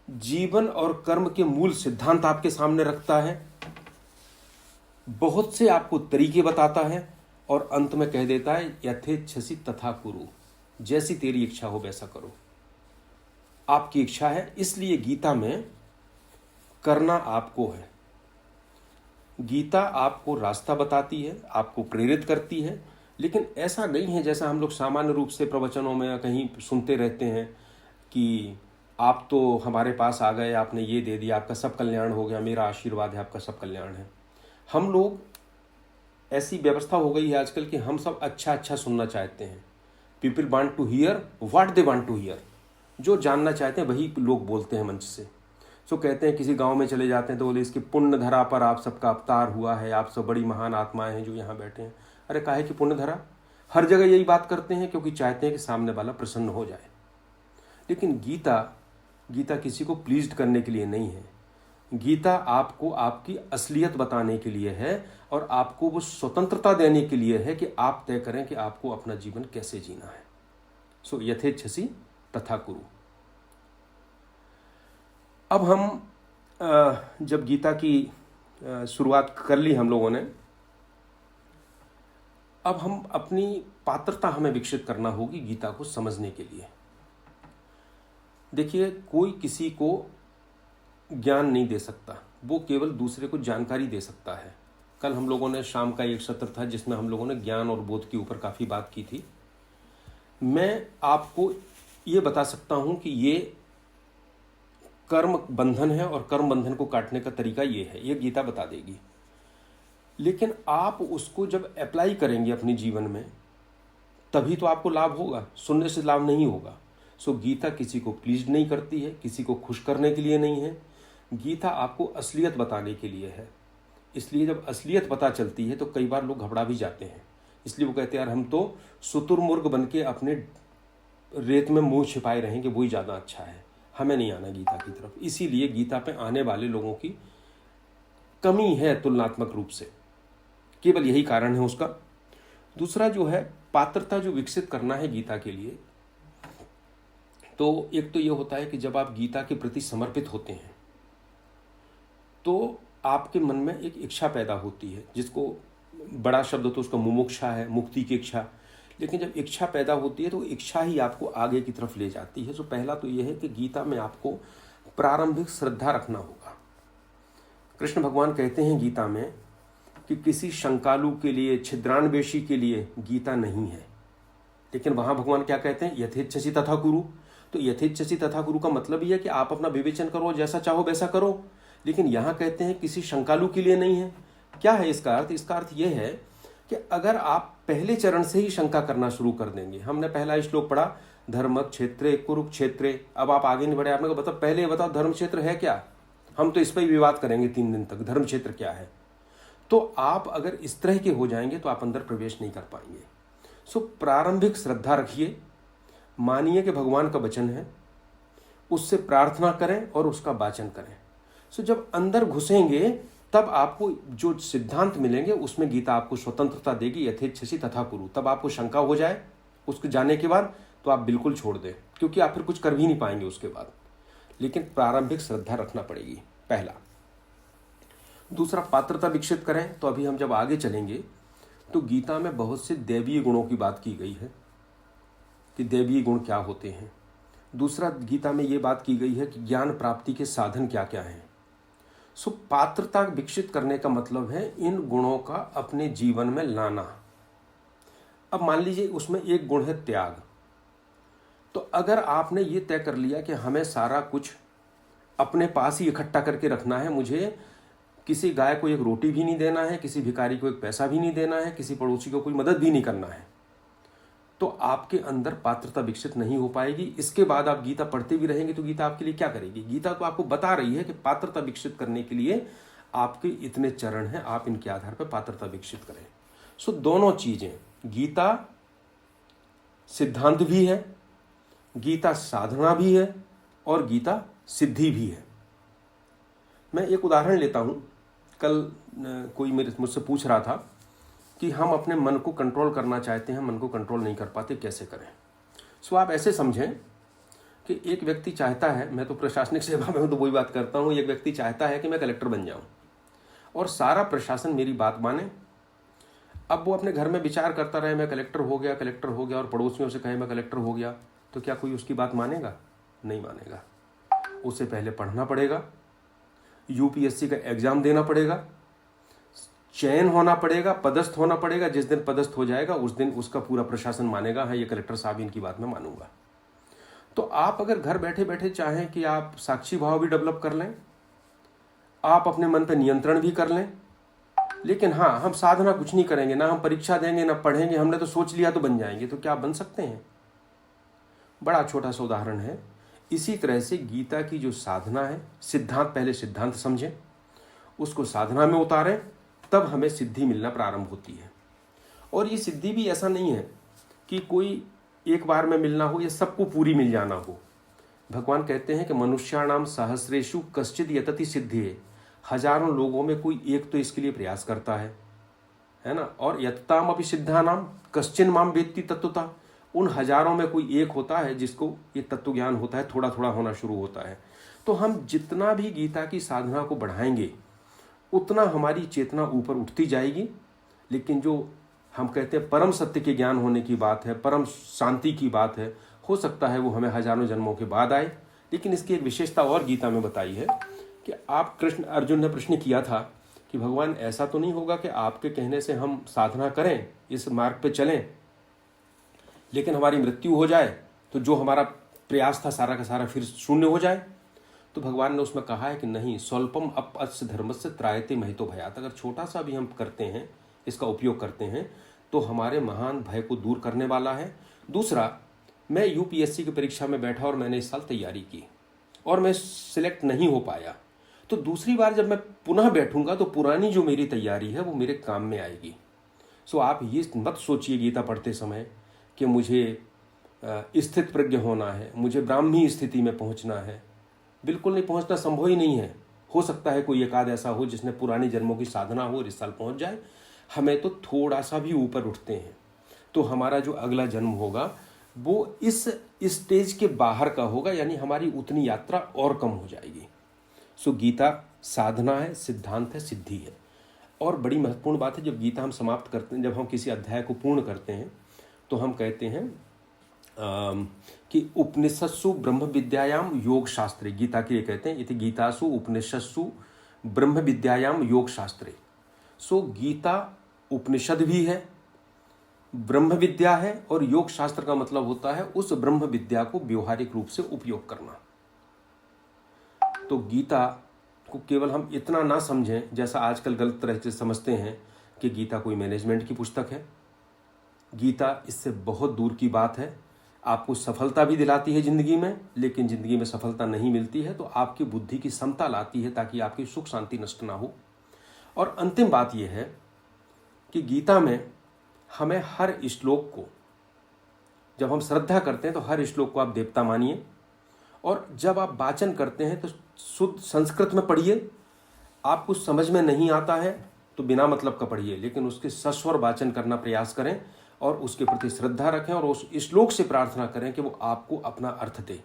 जीवन और कर्म के मूल सिद्धांत आपके सामने रखता है, बहुत से आपको तरीके बताता है, और अंत में कह देता है यथेच्छसि तथा कुरु, जैसी तेरी इच्छा हो वैसा करो। आपकी इच्छा है, इसलिए गीता में करना आपको है। गीता आपको रास्ता बताती है, आपको प्रेरित करती है, लेकिन ऐसा नहीं है जैसा हम लोग सामान्य रूप से प्रवचनों में या कहीं सुनते रहते हैं कि आप तो हमारे पास आ गए, आपने ये दे दिया, आपका सब कल्याण हो गया, मेरा आशीर्वाद है, आपका सब कल्याण है। हम लोग, ऐसी व्यवस्था हो गई है आजकल कि हम सब अच्छा अच्छा सुनना चाहते हैं। People want to hear what they want to hear, जो जानना चाहते हैं वही लोग बोलते हैं मंच से। सो कहते हैं किसी गांव में चले जाते हैं तो बोले इसकी पुण्य धरा पर आप सबका अवतार हुआ है, आप सब बड़ी महान आत्माएं हैं जो यहाँ बैठे हैं। अरे काहे की पुण्य धरा, हर जगह यही बात करते हैं क्योंकि चाहते हैं कि सामने वाला प्रसन्न हो जाए। लेकिन गीता किसी को प्लीज्ड करने के लिए नहीं है। गीता आपको आपकी असलियत बताने के लिए है, और आपको वो स्वतंत्रता देने के लिए है कि आप तय करें कि आपको अपना जीवन कैसे जीना है। सो यथेच्छसि तथा कुरु। अब हम जब गीता की शुरुआत कर ली हम लोगों ने, अब हम अपनी पात्रता हमें विकसित करना होगी गीता को समझने के लिए। देखिए, कोई किसी को ज्ञान नहीं दे सकता, वो केवल दूसरे को जानकारी दे सकता है। कल हम लोगों ने शाम का एक सत्र था जिसमें हम लोगों ने ज्ञान और बोध के ऊपर काफ़ी बात की थी। मैं आपको ये बता सकता हूं कि ये कर्म बंधन है और कर्म बंधन को काटने का तरीका ये है, ये गीता बता देगी। लेकिन आप उसको जब अप्लाई करेंगे अपने जीवन में, तभी तो आपको लाभ होगा, सुनने से लाभ नहीं होगा। सो गीता किसी को प्लीज नहीं करती है, किसी को खुश करने के लिए नहीं है। गीता आपको असलियत बताने के लिए है। इसलिए जब असलियत पता चलती है तो कई बार लोग घबरा भी जाते हैं। इसलिए वो कहते हैं यार हम तो शुतुरमुर्ग बन के अपने रेत में मुंह छिपाए रहेंगे, वही ज़्यादा अच्छा है, हमें नहीं आना गीता की तरफ। इसीलिए गीता पे आने वाले लोगों की कमी है तुलनात्मक रूप से, केवल यही कारण है उसका। दूसरा जो है पात्रता जो विकसित करना है गीता के लिए, तो एक तो ये होता है कि जब आप गीता के प्रति समर्पित होते हैं तो आपके मन में एक इच्छा पैदा होती है, जिसको बड़ा शब्द तो उसका मुमुक्षा है, मुक्ति की इच्छा। लेकिन जब इच्छा पैदा होती है तो इच्छा ही आपको आगे की तरफ ले जाती है। तो पहला तो यह है कि गीता में आपको प्रारंभिक श्रद्धा रखना होगा। कृष्ण भगवान कहते हैं गीता में कि किसी शंकालु के लिए, छिद्रान्वेषी के लिए गीता नहीं है। लेकिन वहां भगवान क्या कहते हैं? यथेच्छसि तथा कुरु। तो यथेच्छसि तथा कुरु का मतलब ये है कि आप अपना विवेचन करो, जैसा चाहो वैसा करो। लेकिन यहां कहते हैं किसी शंकालु के लिए नहीं है। क्या है इसका अर्थ? इसका अर्थ यह है कि अगर आप पहले चरण से ही शंका करना शुरू कर देंगे, हमने पहला श्लोक पढ़ा धर्म क्षेत्रे कुरुक्षेत्रे, अब आप आगे नहीं बढ़े, आपने कहा बताओ पहले बताओ धर्म क्षेत्र है क्या? हम तो इस पर ही विवाद करेंगे 3 दिन तक, धर्म क्षेत्र क्या है। तो आप अगर इस तरह के हो जाएंगे तो आप अंदर प्रवेश नहीं कर पाएंगे। सो प्रारंभिक श्रद्धा रखिए, मानिए कि भगवान का वचन है, उससे प्रार्थना करें और उसका वाचन करें। सो जब अंदर घुसेंगे तब आपको जो सिद्धांत मिलेंगे उसमें गीता आपको स्वतंत्रता देगी, यथेच्छसि तथा कुरु। तब आपको शंका हो जाए उसको जाने के बाद तो आप बिल्कुल छोड़ दें, क्योंकि आप फिर कुछ कर भी नहीं पाएंगे उसके बाद। लेकिन प्रारंभिक श्रद्धा रखना पड़ेगी, पहला। दूसरा, पात्रता विकसित करें। तो अभी हम जब आगे चलेंगे तो गीता में बहुत से दैवीय गुणों की बात की गई है कि दैवीय गुण क्या होते हैं। दूसरा, गीता में ये बात की गई है कि ज्ञान प्राप्ति के साधन क्या क्या हैं। सो पात्रता विकसित करने का मतलब है इन गुणों का अपने जीवन में लाना। अब मान लीजिए उसमें एक गुण है त्याग। तो अगर आपने ये तय कर लिया कि हमें सारा कुछ अपने पास ही इकट्ठा करके रखना है, मुझे किसी गाय को एक रोटी भी नहीं देना है, किसी भिखारी को एक पैसा भी नहीं देना है, किसी पड़ोसी को कोई मदद भी नहीं करना है, तो आपके अंदर पात्रता विकसित नहीं हो पाएगी। इसके बाद आप गीता पढ़ते भी रहेंगे तो गीता आपके लिए क्या करेगी? गीता तो आपको बता रही है कि पात्रता विकसित करने के लिए आपके इतने चरण हैं, आप इनके आधार पर पात्रता विकसित करें। सो दोनों चीजें, गीता सिद्धांत भी है, गीता साधना भी है और गीता सिद्धि भी है। मैं एक उदाहरण लेता हूं। कल कोई मुझसे पूछ रहा था कि हम अपने मन को कंट्रोल करना चाहते हैं, मन को कंट्रोल नहीं कर पाते, कैसे करें? सो आप ऐसे समझें कि एक व्यक्ति चाहता है, मैं तो प्रशासनिक सेवा में हूं तो वही बात करता हूं, एक व्यक्ति चाहता है कि मैं कलेक्टर बन जाऊं और सारा प्रशासन मेरी बात माने। अब वो अपने घर में विचार करता रहे मैं कलेक्टर हो गया और पड़ोसियों से कहे मैं कलेक्टर हो गया, तो क्या कोई उसकी बात मानेगा? नहीं मानेगा। उसे पहले पढ़ना पड़ेगा, यूपीएससी का एग्जाम देना पड़ेगा, चयन होना पड़ेगा, पदस्थ होना पड़ेगा। जिस दिन पदस्थ हो जाएगा उस दिन उसका पूरा प्रशासन मानेगा, हाँ ये कलेक्टर साहब इनकी बात मैं मानूंगा। तो आप अगर घर बैठे बैठे चाहें कि आप साक्षी भाव भी डेवलप कर लें, आप अपने मन पर नियंत्रण भी कर लें, लेकिन हाँ हम साधना कुछ नहीं करेंगे, ना हम परीक्षा देंगे, ना पढ़ेंगे, हमने तो सोच लिया तो बन जाएंगे, तो क्या आप बन सकते हैं? बड़ा छोटा सा उदाहरण है। इसी तरह से गीता की जो साधना है, सिद्धांत, पहले सिद्धांत समझें, उसको साधना में उतारें, तब हमें सिद्धि मिलना प्रारंभ होती है। और ये सिद्धि भी ऐसा नहीं है कि कोई एक बार में मिलना हो या सबको पूरी मिल जाना हो। भगवान कहते हैं कि मनुष्याणाम सहस्रेषु कश्चिद यतति सिद्धिये, हजारों लोगों में कोई एक तो इसके लिए प्रयास करता है ना। और यत्ताम अपि सिद्धानाम कश्चिन माम वेत्ति तत्वता, उन हजारों में कोई एक होता है जिसको ये तत्व ज्ञान होता है, थोड़ा थोड़ा होना शुरू होता है। तो हम जितना भी गीता की साधना को बढ़ाएंगे उतना हमारी चेतना ऊपर उठती जाएगी। लेकिन जो हम कहते हैं परम सत्य के ज्ञान होने की बात है, परम शांति की बात है, हो सकता है वो हमें हजारों जन्मों के बाद आए। लेकिन इसकी एक विशेषता और गीता में बताई है कि आप अर्जुन ने प्रश्न किया था कि भगवान ऐसा तो नहीं होगा कि आपके कहने से हम साधना करें, इस मार्ग पे चलें, लेकिन हमारी मृत्यु हो जाए तो जो हमारा प्रयास था सारा का सारा फिर शून्य हो जाए? तो भगवान ने उसमें कहा है कि नहीं, स्वल्पम अपस्य धर्मस्य त्रायते महितो भयात्। अगर छोटा सा भी हम करते हैं, इसका उपयोग करते हैं, तो हमारे महान भय को दूर करने वाला है। दूसरा, मैं यूपीएससी की परीक्षा में बैठा और मैंने इस साल तैयारी की और मैं सिलेक्ट नहीं हो पाया, तो दूसरी बार जब मैं पुनः बैठूंगा तो पुरानी जो मेरी तैयारी है वो मेरे काम में आएगी। सो आप ये मत सोचिए गीता पढ़ते समय कि मुझे स्थित प्रज्ञ होना है, मुझे ब्राह्मी स्थिति में पहुंचना है। बिल्कुल नहीं, पहुंचना संभव ही नहीं है। हो सकता है कोई एक आध ऐसा हो जिसने पुराने जन्मों की साधना हो और इस साल पहुंच जाए। हमें तो थोड़ा सा भी ऊपर उठते हैं तो हमारा जो अगला जन्म होगा वो इस स्टेज के बाहर का होगा, यानी हमारी उतनी यात्रा और कम हो जाएगी। सो गीता साधना है, सिद्धांत है, सिद्धि है। और बड़ी महत्वपूर्ण बात है, जब गीता हम समाप्त करते हैं, जब हम किसी अध्याय को पूर्ण करते हैं तो हम कहते हैं कि उपनिषत्सु ब्रह्म विद्यायाम योग शास्त्रे, गीता के लिए कहते हैं इति गीतासु उपनिषत्सु ब्रह्म विद्यायाम योग शास्त्रे। सो गीता उपनिषद भी है, ब्रह्म विद्या है, और योग शास्त्र का मतलब होता है उस ब्रह्म विद्या को व्यवहारिक रूप से उपयोग करना। तो गीता को केवल हम इतना ना समझें जैसा आजकल गलत तरह से समझते हैं कि गीता कोई मैनेजमेंट की पुस्तक है। गीता इससे बहुत दूर की बात है। आपको सफलता भी दिलाती है ज़िंदगी में, लेकिन ज़िंदगी में सफलता नहीं मिलती है तो आपकी बुद्धि की समता लाती है ताकि आपकी सुख शांति नष्ट ना हो। और अंतिम बात यह है कि गीता में हमें हर श्लोक को, जब हम श्रद्धा करते हैं तो हर श्लोक को आप देवता मानिए, और जब आप वाचन करते हैं तो शुद्ध संस्कृत में पढ़िए। आपको समझ में नहीं आता है तो बिना मतलब का पढ़िए, लेकिन उसके सस्वर वाचन करना प्रयास करें और उसके प्रति श्रद्धा रखें और उस श्लोक से प्रार्थना करें कि वो आपको अपना अर्थ दे।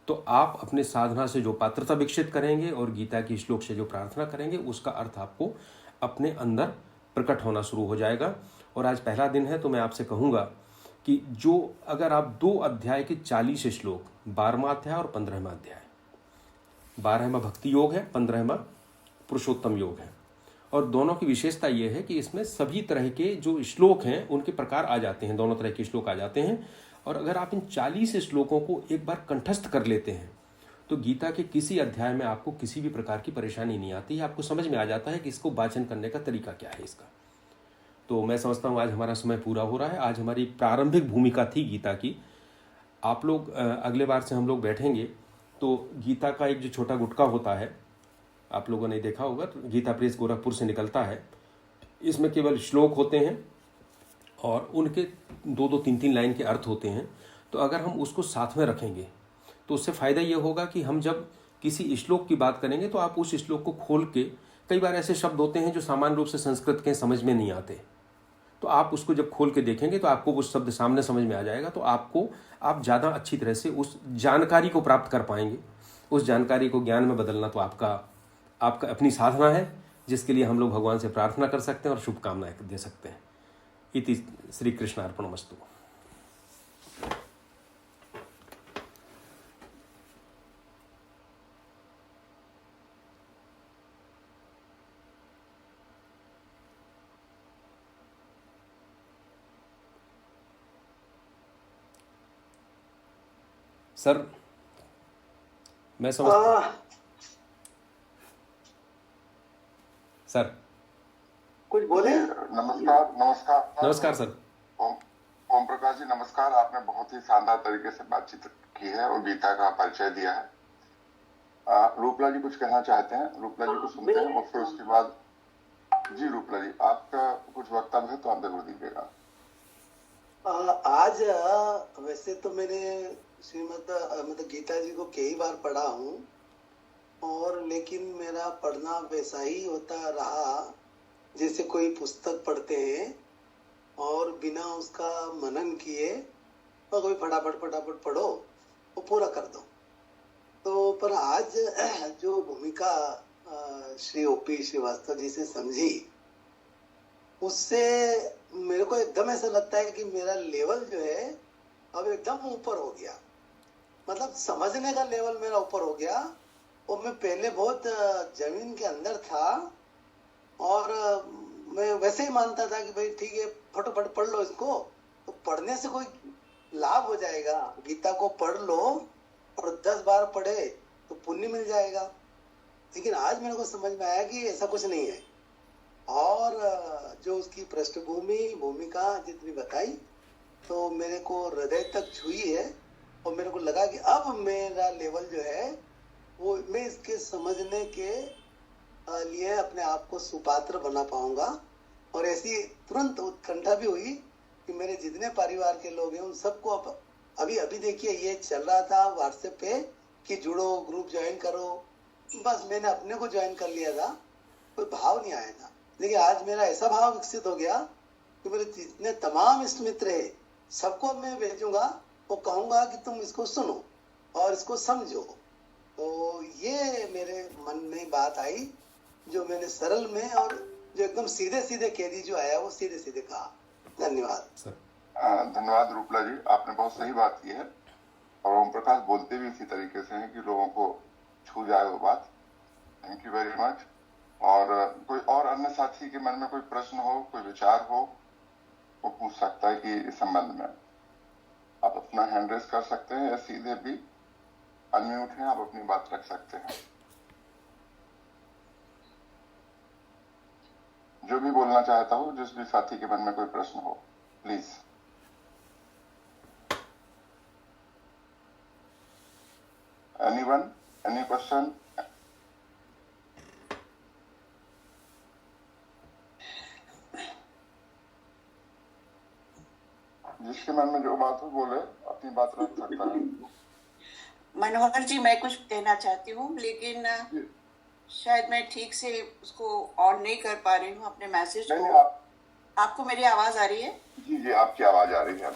तो आप अपने साधना से जो पात्रता विकसित करेंगे और गीता की श्लोक से जो प्रार्थना करेंगे उसका अर्थ आपको अपने अंदर प्रकट होना शुरू हो जाएगा। और आज पहला दिन है तो मैं आपसे कहूँगा कि जो अगर आप 2 अध्याय के 40 श्लोक, 12वां अध्याय और 15वां अध्याय, 12वां भक्ति योग है, 15वां पुरुषोत्तम योग है, और दोनों की विशेषता यह है कि इसमें सभी तरह के जो श्लोक हैं उनके प्रकार आ जाते हैं, दोनों तरह के श्लोक आ जाते हैं। और अगर आप इन 40 श्लोकों को एक बार कंठस्थ कर लेते हैं तो गीता के किसी अध्याय में आपको किसी भी प्रकार की परेशानी नहीं आती है। आपको समझ में आ जाता है कि इसको वाचन करने का तरीका क्या है इसका। तो मैं समझता हूँ आज हमारा समय पूरा हो रहा है। आज हमारी प्रारंभिक भूमिका थी गीता की। आप लोग अगले बार से हम लोग बैठेंगे तो गीता का एक जो छोटा गुटका होता है, आप लोगों ने देखा होगा, तो गीता प्रेस गोरखपुर से निकलता है। इसमें केवल श्लोक होते हैं और उनके 2-2, 3-3 लाइन के अर्थ होते हैं। तो अगर हम उसको साथ में रखेंगे तो उससे फ़ायदा ये होगा कि हम जब किसी श्लोक की बात करेंगे तो आप उस श्लोक को खोल के, कई बार ऐसे शब्द होते हैं जो सामान्य रूप से संस्कृत के समझ में नहीं आते, तो आप उसको जब खोल के देखेंगे तो आपको वो शब्द सामने समझ में आ जाएगा। तो आप ज़्यादा अच्छी तरह से उस जानकारी को प्राप्त कर पाएंगे। उस जानकारी को ज्ञान में बदलना तो आपका अपनी साधना है, जिसके लिए हम लोग भगवान से प्रार्थना कर सकते हैं और शुभकामनाएं दे सकते हैं। इति श्री कृष्णार्पणमस्तु। सर मैं समझता सर कुछ बोले। नमस्कार सर। ओम प्रकाश जी नमस्कार। आपने बहुत ही शानदार तरीके से बातचीत की है और गीता का परिचय दिया है। रूपला जी कुछ कहना चाहते हैं, रूपला जी को सुनते हैं और फिर उसके बाद जी रूपला जी आपका कुछ वक्तव्य है तो आप जरूर दीजिएगा। आज वैसे तो मैंने मतलब गीता जी को कई बार पढ़ा हूँ, और लेकिन मेरा पढ़ना वैसा ही होता रहा जैसे कोई पुस्तक पढ़ते हैं और बिना उसका मनन किए और कोई फटाफट पढ़ो वो पूरा कर दो। तो पर आज जो भूमिका श्री ओपी श्रीवास्तव जी से समझी, उससे मेरे को एकदम ऐसा लगता है कि मेरा लेवल जो है अब एकदम ऊपर हो गया। मतलब समझने का लेवल मेरा ऊपर हो गया। और मैं पहले बहुत जमीन के अंदर था और मैं वैसे ही मानता था कि भाई ठीक है फटाफट पढ़ लो इसको, तो पढ़ने से कोई लाभ हो जाएगा। गीता को पढ़ लो और 10 बार पढ़े तो पुण्य मिल जाएगा। लेकिन आज मेरे को समझ में आया कि ऐसा कुछ नहीं है। और जो उसकी पृष्ठभूमि भूमिका जितनी बताई तो मेरे को हृदय तक छुई है, और मेरे को लगा कि अब मेरा लेवल जो है वो मैं इसके समझने के लिए अपने आप को सुपात्र बना पाऊंगा। और ऐसी तुरंत उत्कंठा भी हुई कि मेरे जितने परिवार के लोग हैं उन सबको अभी देखिए ये चल रहा था व्हाट्सएप पे कि जुड़ो, ग्रुप ज्वाइन करो, बस मैंने अपने को ज्वाइन कर लिया था, कोई भाव नहीं आया था। लेकिन आज मेरा ऐसा भाव विकसित हो गया कि मेरे जितने तमाम इष्ट मित्र है सबको मैं भेजूंगा और कहूंगा कि तुम इसको सुनो और इसको समझो। तो ये मेरे मन में बात आई जो मैंने सरल में और जो एकदम सीधे सीधे कह दी, जो आया वो सीधे सीधे कहा। धन्यवाद सर। धन्यवाद रूपला जी, आपने बहुत सही बात की है और ओम प्रकाश बोलते भी इसी तरीके से हैं कि लोगों को छू जाए वो बात। Thank you very much. और कोई और अन्य साथी के मन में कोई प्रश्न हो, कोई विचार हो, वो पूछ सकता है कि इस संबंध में आप अपना हैंड रेस कर सकते हैं या सीधे भी अनम्यूट हैं, आप अपनी बात रख सकते हैं। जो भी बोलना चाहता हो, जिस भी साथी के मन में कोई प्रश्न हो, प्लीज। Anyone, any question? जिसके मन में जो बात हो बोले, अपनी बात रख सकता है। मनोहर जी, मैं कुछ कहना चाहती हूँ, लेकिन शायद मैं ठीक से उसको ऑन नहीं कर पा रही हूँ अपने मैसेज को। आपको मेरी आवाज आ रही है? जी जी, आपकी आवाज आ रही है।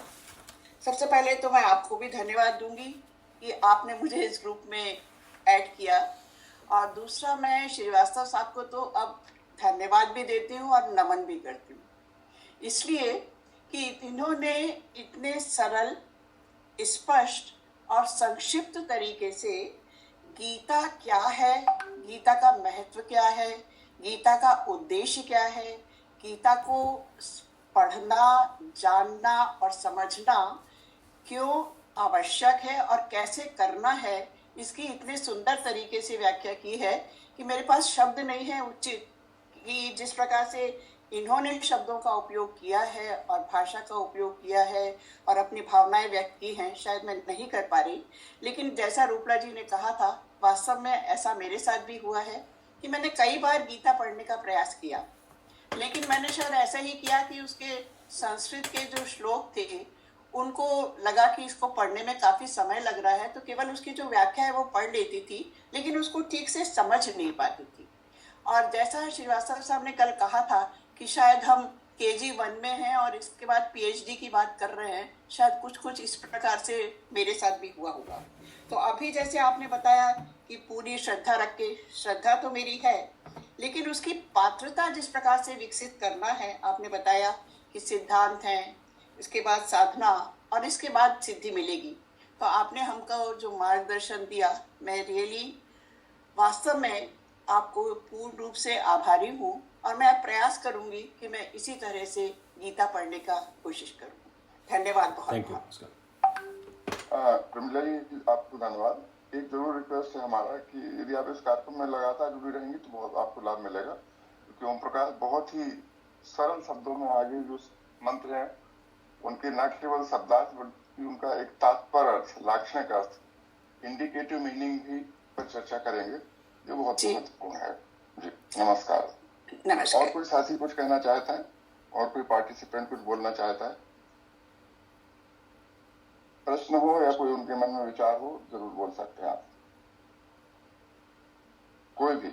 सबसे पहले तो मैं आपको भी धन्यवाद दूंगी कि आपने मुझे इस ग्रुप में ऐड किया, और दूसरा मैं श्रीवास्तव साहब को तो अब धन्यवाद भी देती हूँ और नमन भी करती हूँ, इसलिए कि इन्होंने इतने सरल, स्पष्ट और संक्षिप्त तरीके से गीता क्या है, गीता का महत्व क्या है, गीता का उद्देश्य क्या है, गीता को पढ़ना, जानना और समझना क्यों आवश्यक है और कैसे करना है, इसकी इतने सुंदर तरीके से व्याख्या की है कि मेरे पास शब्द नहीं है उचित कि जिस प्रकार से इन्होंने शब्दों का उपयोग किया है और भाषा का उपयोग किया है और अपनी भावनाएं व्यक्त की हैं, शायद मैं नहीं कर पा रही। लेकिन जैसा रूपला जी ने कहा था, वास्तव में ऐसा मेरे साथ भी हुआ है कि मैंने कई बार गीता पढ़ने का प्रयास किया, लेकिन मैंने शायद ऐसा ही किया कि उसके संस्कृत के जो श्लोक थे उनको लगा कि इसको पढ़ने में काफी समय लग रहा है, तो केवल उसकी जो व्याख्या है वो पढ़ लेती थी, लेकिन उसको ठीक से समझ नहीं पाती थी। और जैसा श्रीवास्तव साहब ने कल कहा था कि शायद हम KG 1 में हैं और इसके बाद PhD की बात कर रहे हैं, शायद कुछ कुछ इस प्रकार से मेरे साथ भी हुआ होगा। तो अभी जैसे आपने बताया कि पूरी श्रद्धा रख के, श्रद्धा तो मेरी है, लेकिन उसकी पात्रता जिस प्रकार से विकसित करना है, आपने बताया कि सिद्धांत हैं, इसके बाद साधना और इसके बाद सिद्धि मिलेगी। तो आपने हमको जो मार्गदर्शन दिया, मैं रियली वास्तव में आपको पूर्ण रूप से आभारी हूँ, और मैं प्रयास करूंगी कि मैं इसी तरह से गीता पढ़ने का कोशिश करूँ। धन्यवाद बहुत बहुत। प्रमिला जी, आपको धन्यवाद। एक जरूर रिक्वेस्ट है हमारा कि यदि आप इस कार्यक्रम में लगातार जुड़ी रहेंगी तो बहुत आपको लाभ मिलेगा, क्योंकि ओम प्रकाश बहुत ही सरल शब्दों में आगे जो मंत्र हैं उनके न केवल शब्दार्थ बल्कि उनका एक तात्पर्य अर्थ, लाक्षणिक अर्थ, इंडिकेटिव मीनिंग भी पर चर्चा करेंगे, जो बहुत महत्वपूर्ण है। जी नमस्कार। नमस्कार। और कोई साथी कुछ कहना चाहता है, और कोई पार्टिसिपेंट कुछ बोलना चाहता है, प्रश्न हो या कोई उनके मन में विचार हो, जरूर बोल सकते हैं आप, कोई भी।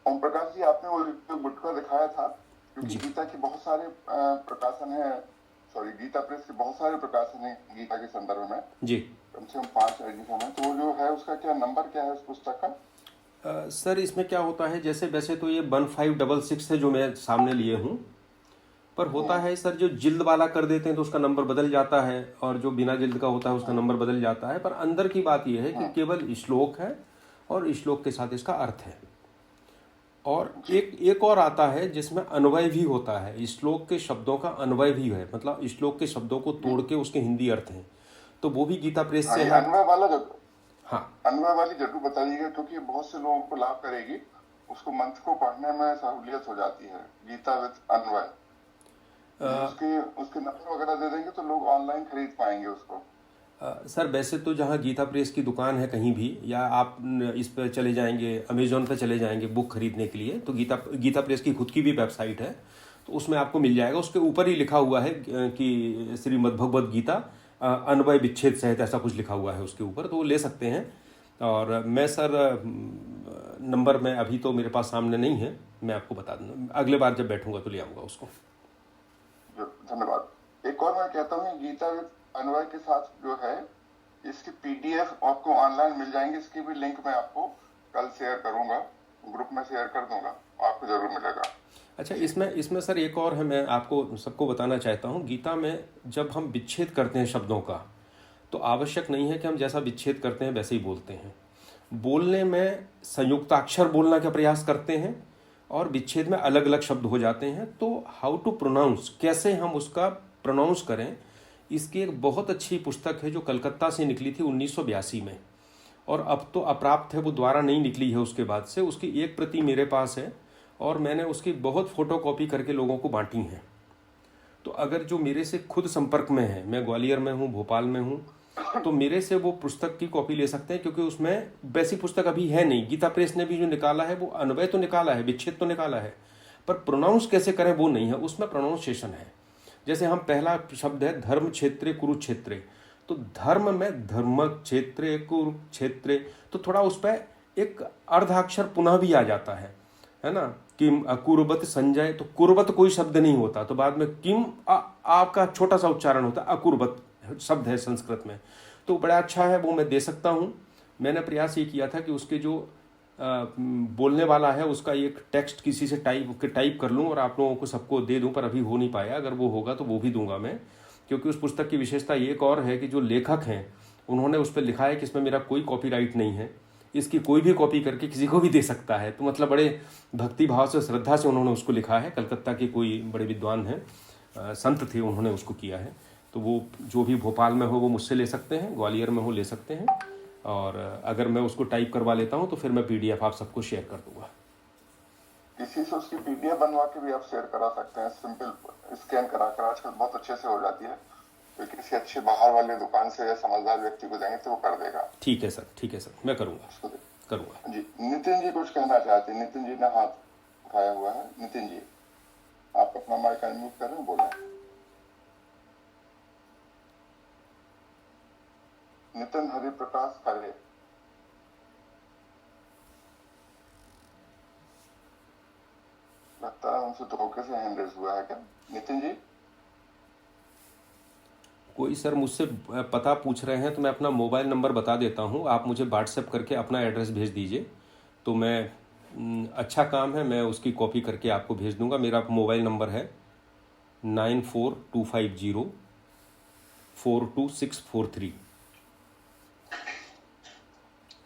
ओम प्रकाश जी, आपने वो गुटका दिखाया था, क्योंकि गीता के बहुत सारे प्रकाशन है, सॉरी गीता प्रेस के बहुत सारे प्रकाशन है गीता के संदर्भ में जी, कम से कम 5 एडिशन है, तो वो जो है उसका क्या नंबर क्या है उस पुस्तक का? सर इसमें क्या होता है, जैसे वैसे तो ये 1566 है जो मैं सामने लिए हूँ, पर होता है सर जो जिल्द वाला कर देते हैं तो उसका नंबर बदल जाता है, और जो बिना जिल्द का होता है उसका नंबर बदल जाता है। पर अंदर की बात यह है कि केवल श्लोक है और श्लोक के साथ इसका अर्थ है, और एक और आता है जिसमें अन्वय भी होता है, श्लोक के शब्दों का अन्वय भी है, मतलब श्लोक के शब्दों को तोड़ के उसके हिंदी अर्थ हैं, तो वो भी गीता प्रेस से है। अन्वय वाला जो अन्वय वाली जरूर बताइएगा, क्योंकि बहुत से लोगों को लाभ करेगी, उसको मंत्र को पढ़ने में सहूलियत हो जाती है। गीता विद अन्वय, उसके नंबर वगैरह दे देंगे तो लोग ऑनलाइन खरीद पाएंगे उसको। सर वैसे तो जहाँ गीता प्रेस की दुकान है कहीं भी, या आप इस पर चले जाएंगे, अमेजोन पर चले जाएंगे बुक खरीदने के लिए, तो गीता प्रेस की खुद की भी वेबसाइट है, तो उसमें आपको मिल जाएगा। उसके ऊपर ही लिखा हुआ है कि श्रीमद् भगवद गीता अन्वय विच्छेद सहित, ऐसा कुछ लिखा हुआ है उसके ऊपर, तो वो ले सकते हैं। और मैं सर नंबर में अभी तो मेरे पास सामने नहीं है, मैं आपको बता दूँगा, अगले बार जब बैठूंगा तो ले आऊँगा उसको। धन्यवाद। एक और मैं कहता हूँ, गीता अन्वय के साथ जो है इसकी पीडीएफ आपको ऑनलाइन मिल जाएंगे। इसकी भी लिंक मैं आपको कल शेयर करूंगा, ग्रुप में शेयर कर दूंगा, आपको जरूर मिलेगा। अच्छा, इसमें सर एक और है, मैं आपको सबको बताना चाहता हूँ, गीता में जब हम विच्छेद करते हैं शब्दों का, तो आवश्यक नहीं है कि हम जैसा विच्छेद करते हैं वैसे ही बोलते हैं। बोलने में संयुक्ताक्षर बोलना का प्रयास करते हैं और विच्छेद में अलग अलग शब्द हो जाते हैं। तो हाउ टू प्रोनाउंस, कैसे हम उसका प्रोनाउंस करें, इसकी एक बहुत अच्छी पुस्तक है जो कलकत्ता से निकली थी 1982 में, और अब तो अप्राप्त है, वो द्वारा नहीं निकली है उसके बाद से। उसकी एक प्रति मेरे पास है और मैंने उसकी बहुत फोटोकॉपी करके लोगों को बांटी हैं। तो अगर जो मेरे से खुद संपर्क में है, मैं ग्वालियर में हूँ, भोपाल में हूँ, तो मेरे से वो पुस्तक की कॉपी ले सकते हैं, क्योंकि उसमें वैसी पुस्तक अभी है नहीं। गीता प्रेस ने भी जो निकाला है वो अन्वय तो निकाला है, विच्छेद तो निकाला है, पर प्रोनाउंस कैसे करें वो नहीं है, उसमें प्रोनाउंसिएशन है। जैसे हम पहला शब्द है धर्म क्षेत्रे कुरुक्षेत्रे, तो धर्म में धर्म क्षेत्रे कुरुक्षेत्रे, तो थोड़ा उस पर एक अर्धाक्षर पुनः भी आ जाता है ना, किम अकुर्बत संजय, तो कुर्बत कोई शब्द नहीं होता, तो बाद में किम आपका छोटा सा उच्चारण होता है, अकुर्बत शब्द है संस्कृत में, तो बड़ा अच्छा है, वो मैं दे सकता हूँ। मैंने प्रयास ये किया था कि उसके जो बोलने वाला है उसका एक टेक्स्ट किसी से टाइप कर लूँ और आप लोगों को सबको दे दूँ, पर अभी हो नहीं पाया। अगर वो होगा तो वो भी दूंगा मैं, क्योंकि उस पुस्तक की विशेषता एक और है कि जो लेखक हैं उन्होंने उस पर लिखा है कि इसमें मेरा कोई कॉपीराइट नहीं है, इसकी कोई भी कॉपी करके किसी को भी दे सकता है। तो मतलब बड़े भक्ति भाव से, श्रद्धा से उन्होंने उसको लिखा है। कलकत्ता के कोई बड़े विद्वान हैं, संत थे, उन्होंने उसको किया है। तो वो जो भी भोपाल में हो वो मुझसे ले सकते हैं, ग्वालियर में हो ले सकते हैं, और अगर मैं उसको टाइप करवा लेता हूँ तो फिर मैं पीडीएफ आप सबको शेयर कर दूंगा। किसी से उसकी पीडीएफ बनवा के भी आप शेयर करा सकते हैं, सिंपल स्कैन करा कर, आजकल बहुत अच्छे से हो जाती है। तो किसी अच्छे बाहर वाले दुकान से या समझदार व्यक्ति को देंगे तो वो कर देगा। ठीक है सर, ठीक है सर, मैं करूँगा करूँगा। जी, नितिन जी कुछ कहना चाहते हैं। नितिन जी ने हाथ उठाया हुआ है। नितिन जी, आप अपना माइक अनम्यूट करें, बोलें। नितिन हरिप्रकाश खरे। लगता है उनसे धोखे से हैंड रेज हुआ है क्या? नितिन जी, कोई सर मुझसे पता पूछ रहे हैं तो मैं अपना मोबाइल नंबर बता देता हूँ, आप मुझे व्हाट्सएप करके अपना एड्रेस भेज दीजिए, तो मैं अच्छा काम है, मैं उसकी कॉपी करके आपको भेज दूंगा। मेरा मोबाइल नंबर है 9425042643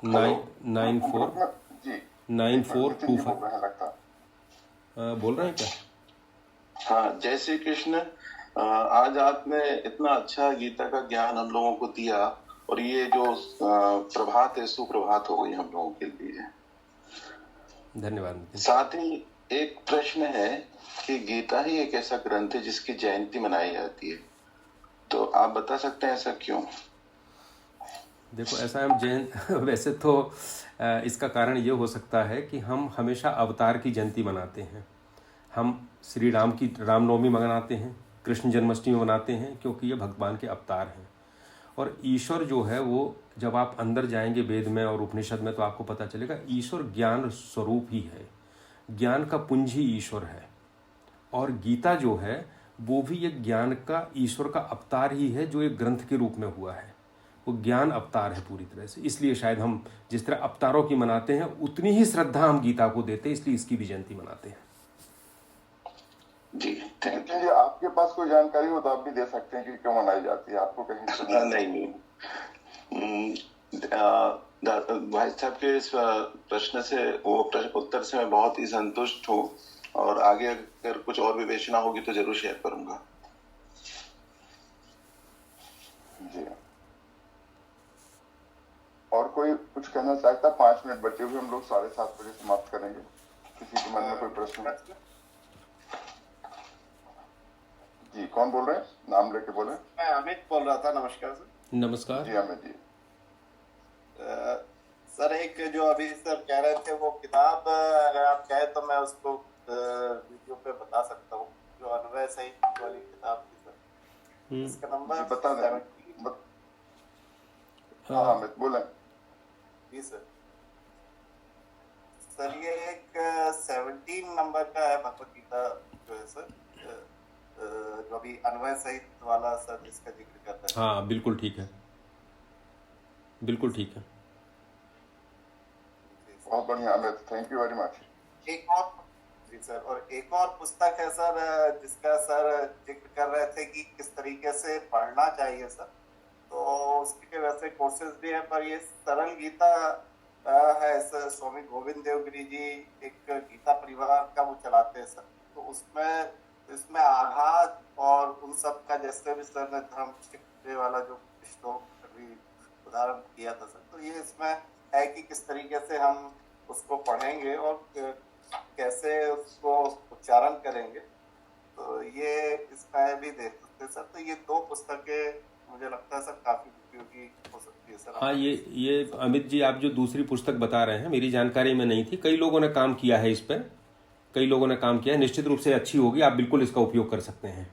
9425 बोल रहे हैं क्या? हाँ, जय श्री कृष्ण। आज आपने इतना अच्छा गीता का ज्ञान हम लोगों को दिया, और ये जो प्रभात है, सुप्रभात हो गई हम लोगों के लिए। धन्यवाद। साथ ही एक प्रश्न है कि गीता ही एक ऐसा ग्रंथ है जिसकी जयंती मनाई जाती है, तो आप बता सकते हैं ऐसा क्यों? देखो, ऐसा हम वैसे तो इसका कारण ये हो सकता है कि हम हमेशा अवतार की जयंती मनाते हैं। हम श्री राम की रामनवमी मनाते हैं, कृष्ण जन्माष्टमी मनाते हैं, क्योंकि ये भगवान के अवतार हैं। और ईश्वर जो है वो, जब आप अंदर जाएंगे वेद में और उपनिषद में तो आपको पता चलेगा, ईश्वर ज्ञान स्वरूप ही है, ज्ञान का पुंज ही ईश्वर है। और गीता जो है वो भी एक ज्ञान का, ईश्वर का अवतार ही है, जो एक ग्रंथ के रूप में हुआ है। वो ज्ञान अवतार है पूरी तरह से। इसलिए शायद हम जिस तरह अवतारों की मनाते हैं उतनी ही श्रद्धा हम गीता को देते हैं, इसलिए इसकी भी जयंती मनाते हैं। जी, थैंक यू। आपके पास कोई जानकारी हो तो आप भी दे सकते हैं कि क्यों मनाई जाती है, आपको कहीं नहीं, भाई साहब के इस प्रश्न से, वो उत्तर से मैं बहुत ही संतुष्ट हूँ, और आगे अगर कुछ और विवेचना होगी तो जरूर शेयर करूंगा। जी, और कोई कुछ कहना चाहता? 5 मिनट बचे हुए, हम लोग 7:30 बजे समाप्त करेंगे। किसी के मन में कोई प्रश्न है? जी, कौन बोल रहे हैं? नाम लेके बोले। मैं अमित बोल रहा था। नमस्कार सर। नमस्कार। जी अमित जी। सर एक जो अभी सर कह रहे थे वो किताब अगर आप कहें तो मैं उसको वीडियो पे बता सकता हूँ, जो अन्वय सहित वाली किताब थी सर। इसका नंबर बता दें। 17। हाँ अमित बोले। जी सर। सर ये एक 17 नंबर का है भगवत गीता जो है सर, जो अभी अन्वय सहित वाला सर जिसका जिक्र करता है। हाँ बिल्कुल ठीक है, बिल्कुल ठीक है। बहुत बढ़िया Amit, thank you very much. एक और जी सर, और एक और पुस्तक है सर जिसका सर जिक्र कर रहे थे कि किस तरीके से पढ़ना चाहिए सर, तो उसके वैसे कोर्सेज भी है, पर ये सरल गीता है सर। स्वामी गोविंद देव गिरी जी एक गीता परिवार का वो चलाते हैं सर, तो इसमें आघात और उन सब का, जैसे भी सर ने धर्म शिक्षे वाला जो श्लोक अभी उदाहरण किया था सर, तो ये इसमें है कि किस तरीके से हम उसको पढ़ेंगे और कैसे उसको उच्चारण करेंगे, तो ये इसमें भी देख सकते सर। तो ये 2 पुस्तकें मुझे लगता है सर काफी उपयोगी हो सकती है सर। हाँ ये अमित जी, आप जो दूसरी पुस्तक बता रहे हैं मेरी जानकारी में नहीं थी, कई लोगों ने काम किया है इस पर, कई लोगों ने काम किया है, निश्चित रूप से अच्छी होगी, आप बिल्कुल इसका उपयोग कर सकते हैं।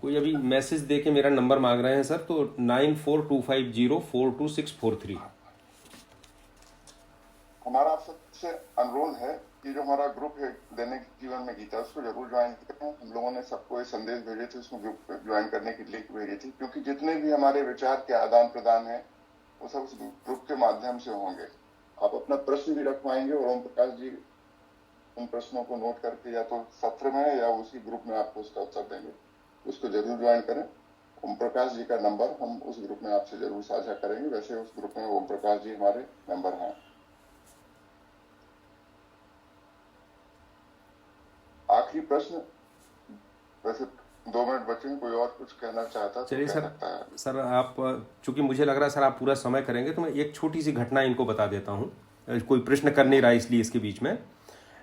कोई अभी मैसेज दे के मेरा नंबर मांग रहे हैं सर, तो 9425042643। हमारा आप सबसे अनुरोध है कि जो हमारा ग्रुप है दैनिक जीवन में गीता, उसको जरूर ज्वाइन करें। हम लोगों ने सबको ये संदेश भेजे थे, उसमें ग्रुप ज्वाइन करने की लिंक भेजी थी, क्योंकि जितने भी हमारे विचार के आदान प्रदान है वो सब उस ग्रुप के माध्यम से होंगे। आप अपना प्रश्न भी रखवाएंगे और ओम प्रकाश जी उन प्रश्नों को नोट करके या तो सत्र में या उसी ग्रुप में आपको उसका उत्तर देंगे। उसको जरूर ज्वाइन करें। ओम प्रकाश जी का नंबर हम उस ग्रुप में आपसे जरूर साझा करेंगे। वैसे उस ग्रुप में ओम प्रकाश जी हमारे मेंबर हैं। आखिरी प्रश्न, वैसे 2 मिनट बचे हैं, कोई और कुछ कहना चाहता तो चलिए कह सर, सकता है। सर आप चूंकि मुझे लग रहा है सर आप पूरा समय करेंगे, तो मैं एक छोटी सी घटना इनको बता देता हूँ। कोई प्रश्न कर नहीं रहा इसलिए इसके बीच में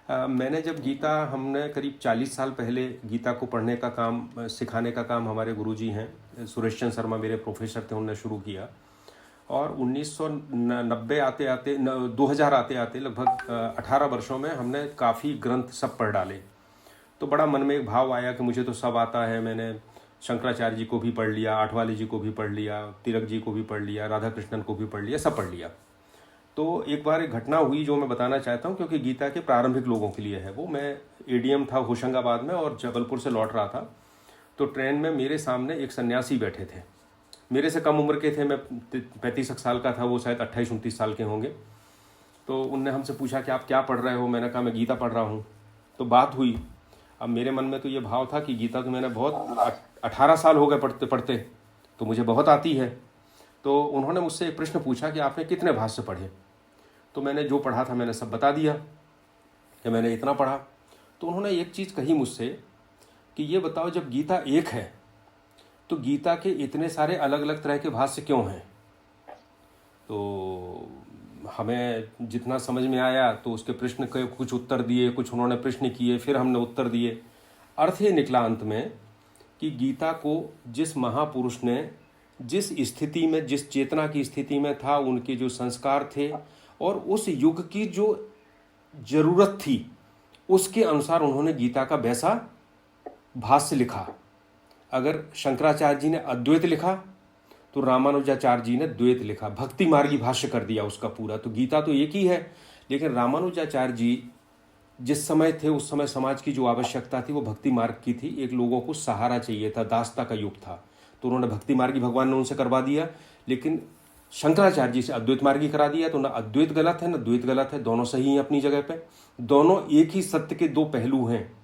मैंने जब गीता, हमने करीब 40 साल पहले गीता को पढ़ने का काम, सिखाने का काम हमारे गुरुजी हैं सुरेश चंद्र शर्मा मेरे प्रोफेसर थे, उन्होंने शुरू किया। और 1990 आते आते 2000 आते आते लगभग 18 वर्षों में हमने काफ़ी ग्रंथ सब पढ़ डाले। तो बड़ा मन में एक भाव आया कि मुझे तो सब आता है। मैंने शंकराचार्य जी को भी पढ़ लिया, आठवाले जी को भी पढ़ लिया, तिलक जी को भी पढ़ लिया, राधा कृष्णन को भी पढ़ लिया, सब पढ़ लिया। तो एक बार एक घटना हुई जो मैं बताना चाहता हूँ, क्योंकि गीता के प्रारंभिक लोगों के लिए है वो। मैं एडीएम था होशंगाबाद में और जबलपुर से लौट रहा था, तो ट्रेन में मेरे सामने एक सन्यासी बैठे थे, मेरे से कम उम्र के थे। मैं 35 साल का था, वो शायद 28-29 साल के होंगे। तो उनने हमसे पूछा कि आप क्या पढ़ रहे हो? मैंने कहा मैं गीता पढ़ रहा हूँ। तो बात हुई। अब मेरे मन में तो ये भाव था कि गीता तो मैंने बहुत 18 साल हो गए पढ़ते पढ़ते, तो मुझे बहुत आती है। तो उन्होंने मुझसे एक प्रश्न पूछा कि आपने कितने भाष्य पढ़े? तो मैंने जो पढ़ा था मैंने सब बता दिया कि मैंने इतना पढ़ा। तो उन्होंने एक चीज़ कही मुझसे कि ये बताओ, जब गीता एक है तो गीता के इतने सारे अलग अलग तरह के भाष्य क्यों हैं? तो हमें जितना समझ में आया तो उसके प्रश्न के कुछ उत्तर दिए, कुछ उन्होंने प्रश्न किए, फिर हमने उत्तर दिए। अर्थ ये निकला अंत में कि गीता को जिस महापुरुष ने जिस स्थिति में, जिस चेतना की स्थिति में था, उनके जो संस्कार थे और उस युग की जो जरूरत थी, उसके अनुसार उन्होंने गीता का वैसा भाष्य लिखा। अगर शंकराचार्य जी ने अद्वैत लिखा तो रामानुजाचार्य जी ने द्वैत लिखा, भक्ति मार्गी भाष्य कर दिया उसका पूरा। तो गीता तो एक ही है, लेकिन रामानुजाचार्य जी जिस समय थे उस समय समाज की जो आवश्यकता थी वो भक्ति मार्ग की थी। एक लोगों को सहारा चाहिए था, दासता का युग था, तो उन्होंने भक्ति मार्गी भगवान ने उनसे करवा दिया। लेकिन शंकराचार्य जी से अद्वैत मार्गी करा दिया। तो ना अद्वैत गलत है ना द्वैत गलत है, दोनों सही हैं अपनी जगह पे, दोनों एक ही सत्य के 2 पहलू हैं।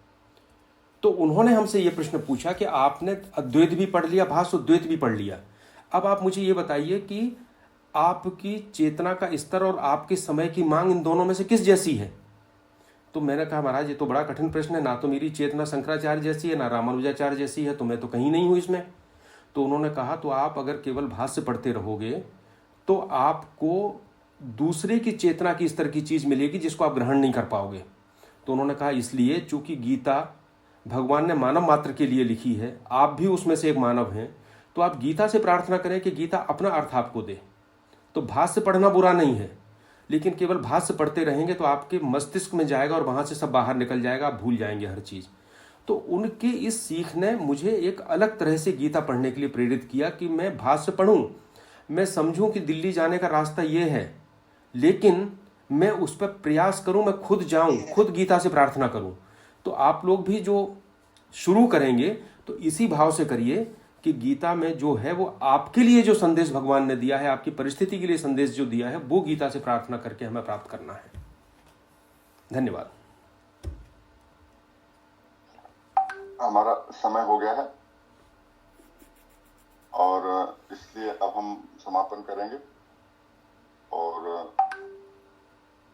तो उन्होंने हमसे ये प्रश्न पूछा कि आपने अद्वैत भी पढ़ लिया, भाष्य द्वैत भी पढ़ लिया, अब आप मुझे ये बताइए कि आपकी चेतना का स्तर और आपके समय की मांग इन दोनों में से किस जैसी है? तो मैंने कहा महाराज ये तो बड़ा कठिन प्रश्न है, ना तो मेरी चेतना शंकराचार्य जैसी है ना रामानुजाचार्य जैसी है, तो मैं तो कहीं नहीं हूँ इसमें। तो उन्होंने कहा तो आप अगर केवल भाष्य पढ़ते रहोगे तो आपको दूसरे की चेतना की स्तर की चीज मिलेगी जिसको आप ग्रहण नहीं कर पाओगे। तो उन्होंने कहा इसलिए चूंकि गीता भगवान ने मानव मात्र के लिए लिखी है, आप भी उसमें से एक मानव हैं, तो आप गीता से प्रार्थना करें कि गीता अपना अर्थ आपको दे। तो भाष्य पढ़ना बुरा नहीं है, लेकिन केवल भाष्य पढ़ते रहेंगे तो आपके मस्तिष्क में जाएगा और वहाँ से सब बाहर निकल जाएगा, आप भूल जाएंगे हर चीज़। तो उनके इस सीख ने मुझे एक अलग तरह से गीता पढ़ने के लिए प्रेरित किया कि मैं भाष्य पढ़ूं, मैं समझूं कि दिल्ली जाने का रास्ता ये है, लेकिन मैं उस पर प्रयास करूं, मैं खुद जाऊं, खुद गीता से प्रार्थना करूं। तो आप लोग भी जो शुरू करेंगे तो इसी भाव से करिए कि गीता में जो है वो आपके लिए जो संदेश भगवान ने दिया है, आपकी परिस्थिति के लिए संदेश जो दिया है, वो गीता से प्रार्थना करके हमें प्राप्त करना है। धन्यवाद। हमारा समय हो गया है और इसलिए अब हम समापन करेंगे। और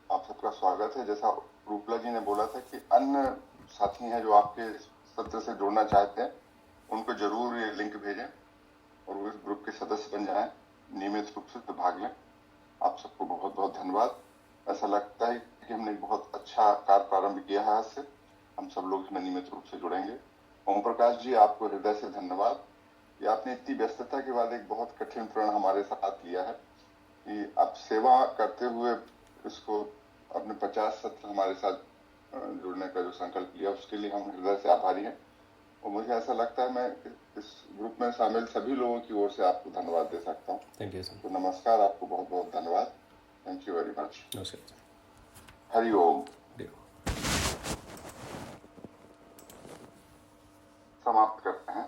आप सबका स्वागत है। जैसा रूपला जी ने बोला था कि अन्य साथी हैं जो आपके सत्र से जुड़ना चाहते हैं, उनको जरूर ये लिंक भेजें और वो इस ग्रुप के सदस्य बन जाएं, नियमित रूप से भाग लें। आप सबको बहुत बहुत धन्यवाद। ऐसा लगता है कि हमने बहुत अच्छा कार्य प्रारंभ किया है। आज से हम सब लोग इसमें नियमित रूप से जुड़ेंगे। ओम प्रकाश जी, आपको हृदय से धन्यवाद कि आपने इतनी व्यस्तता के बाद एक बहुत कठिन प्रण हमारे साथ लिया है कि आप सेवा करते हुए इसको अपने 50 सत्र हमारे साथ जुड़ने का जो संकल्प लिया, उसके लिए हम हृदय से आभारी हैं। और मुझे ऐसा लगता है मैं इस ग्रुप में शामिल सभी लोगों की ओर से आपको धन्यवाद दे सकता हूँ। Thank you sir. तो नमस्कार, आपको बहुत बहुत धन्यवाद। Thank you very much. नमस्कार। हरि ओम। समाप्त करते हैं।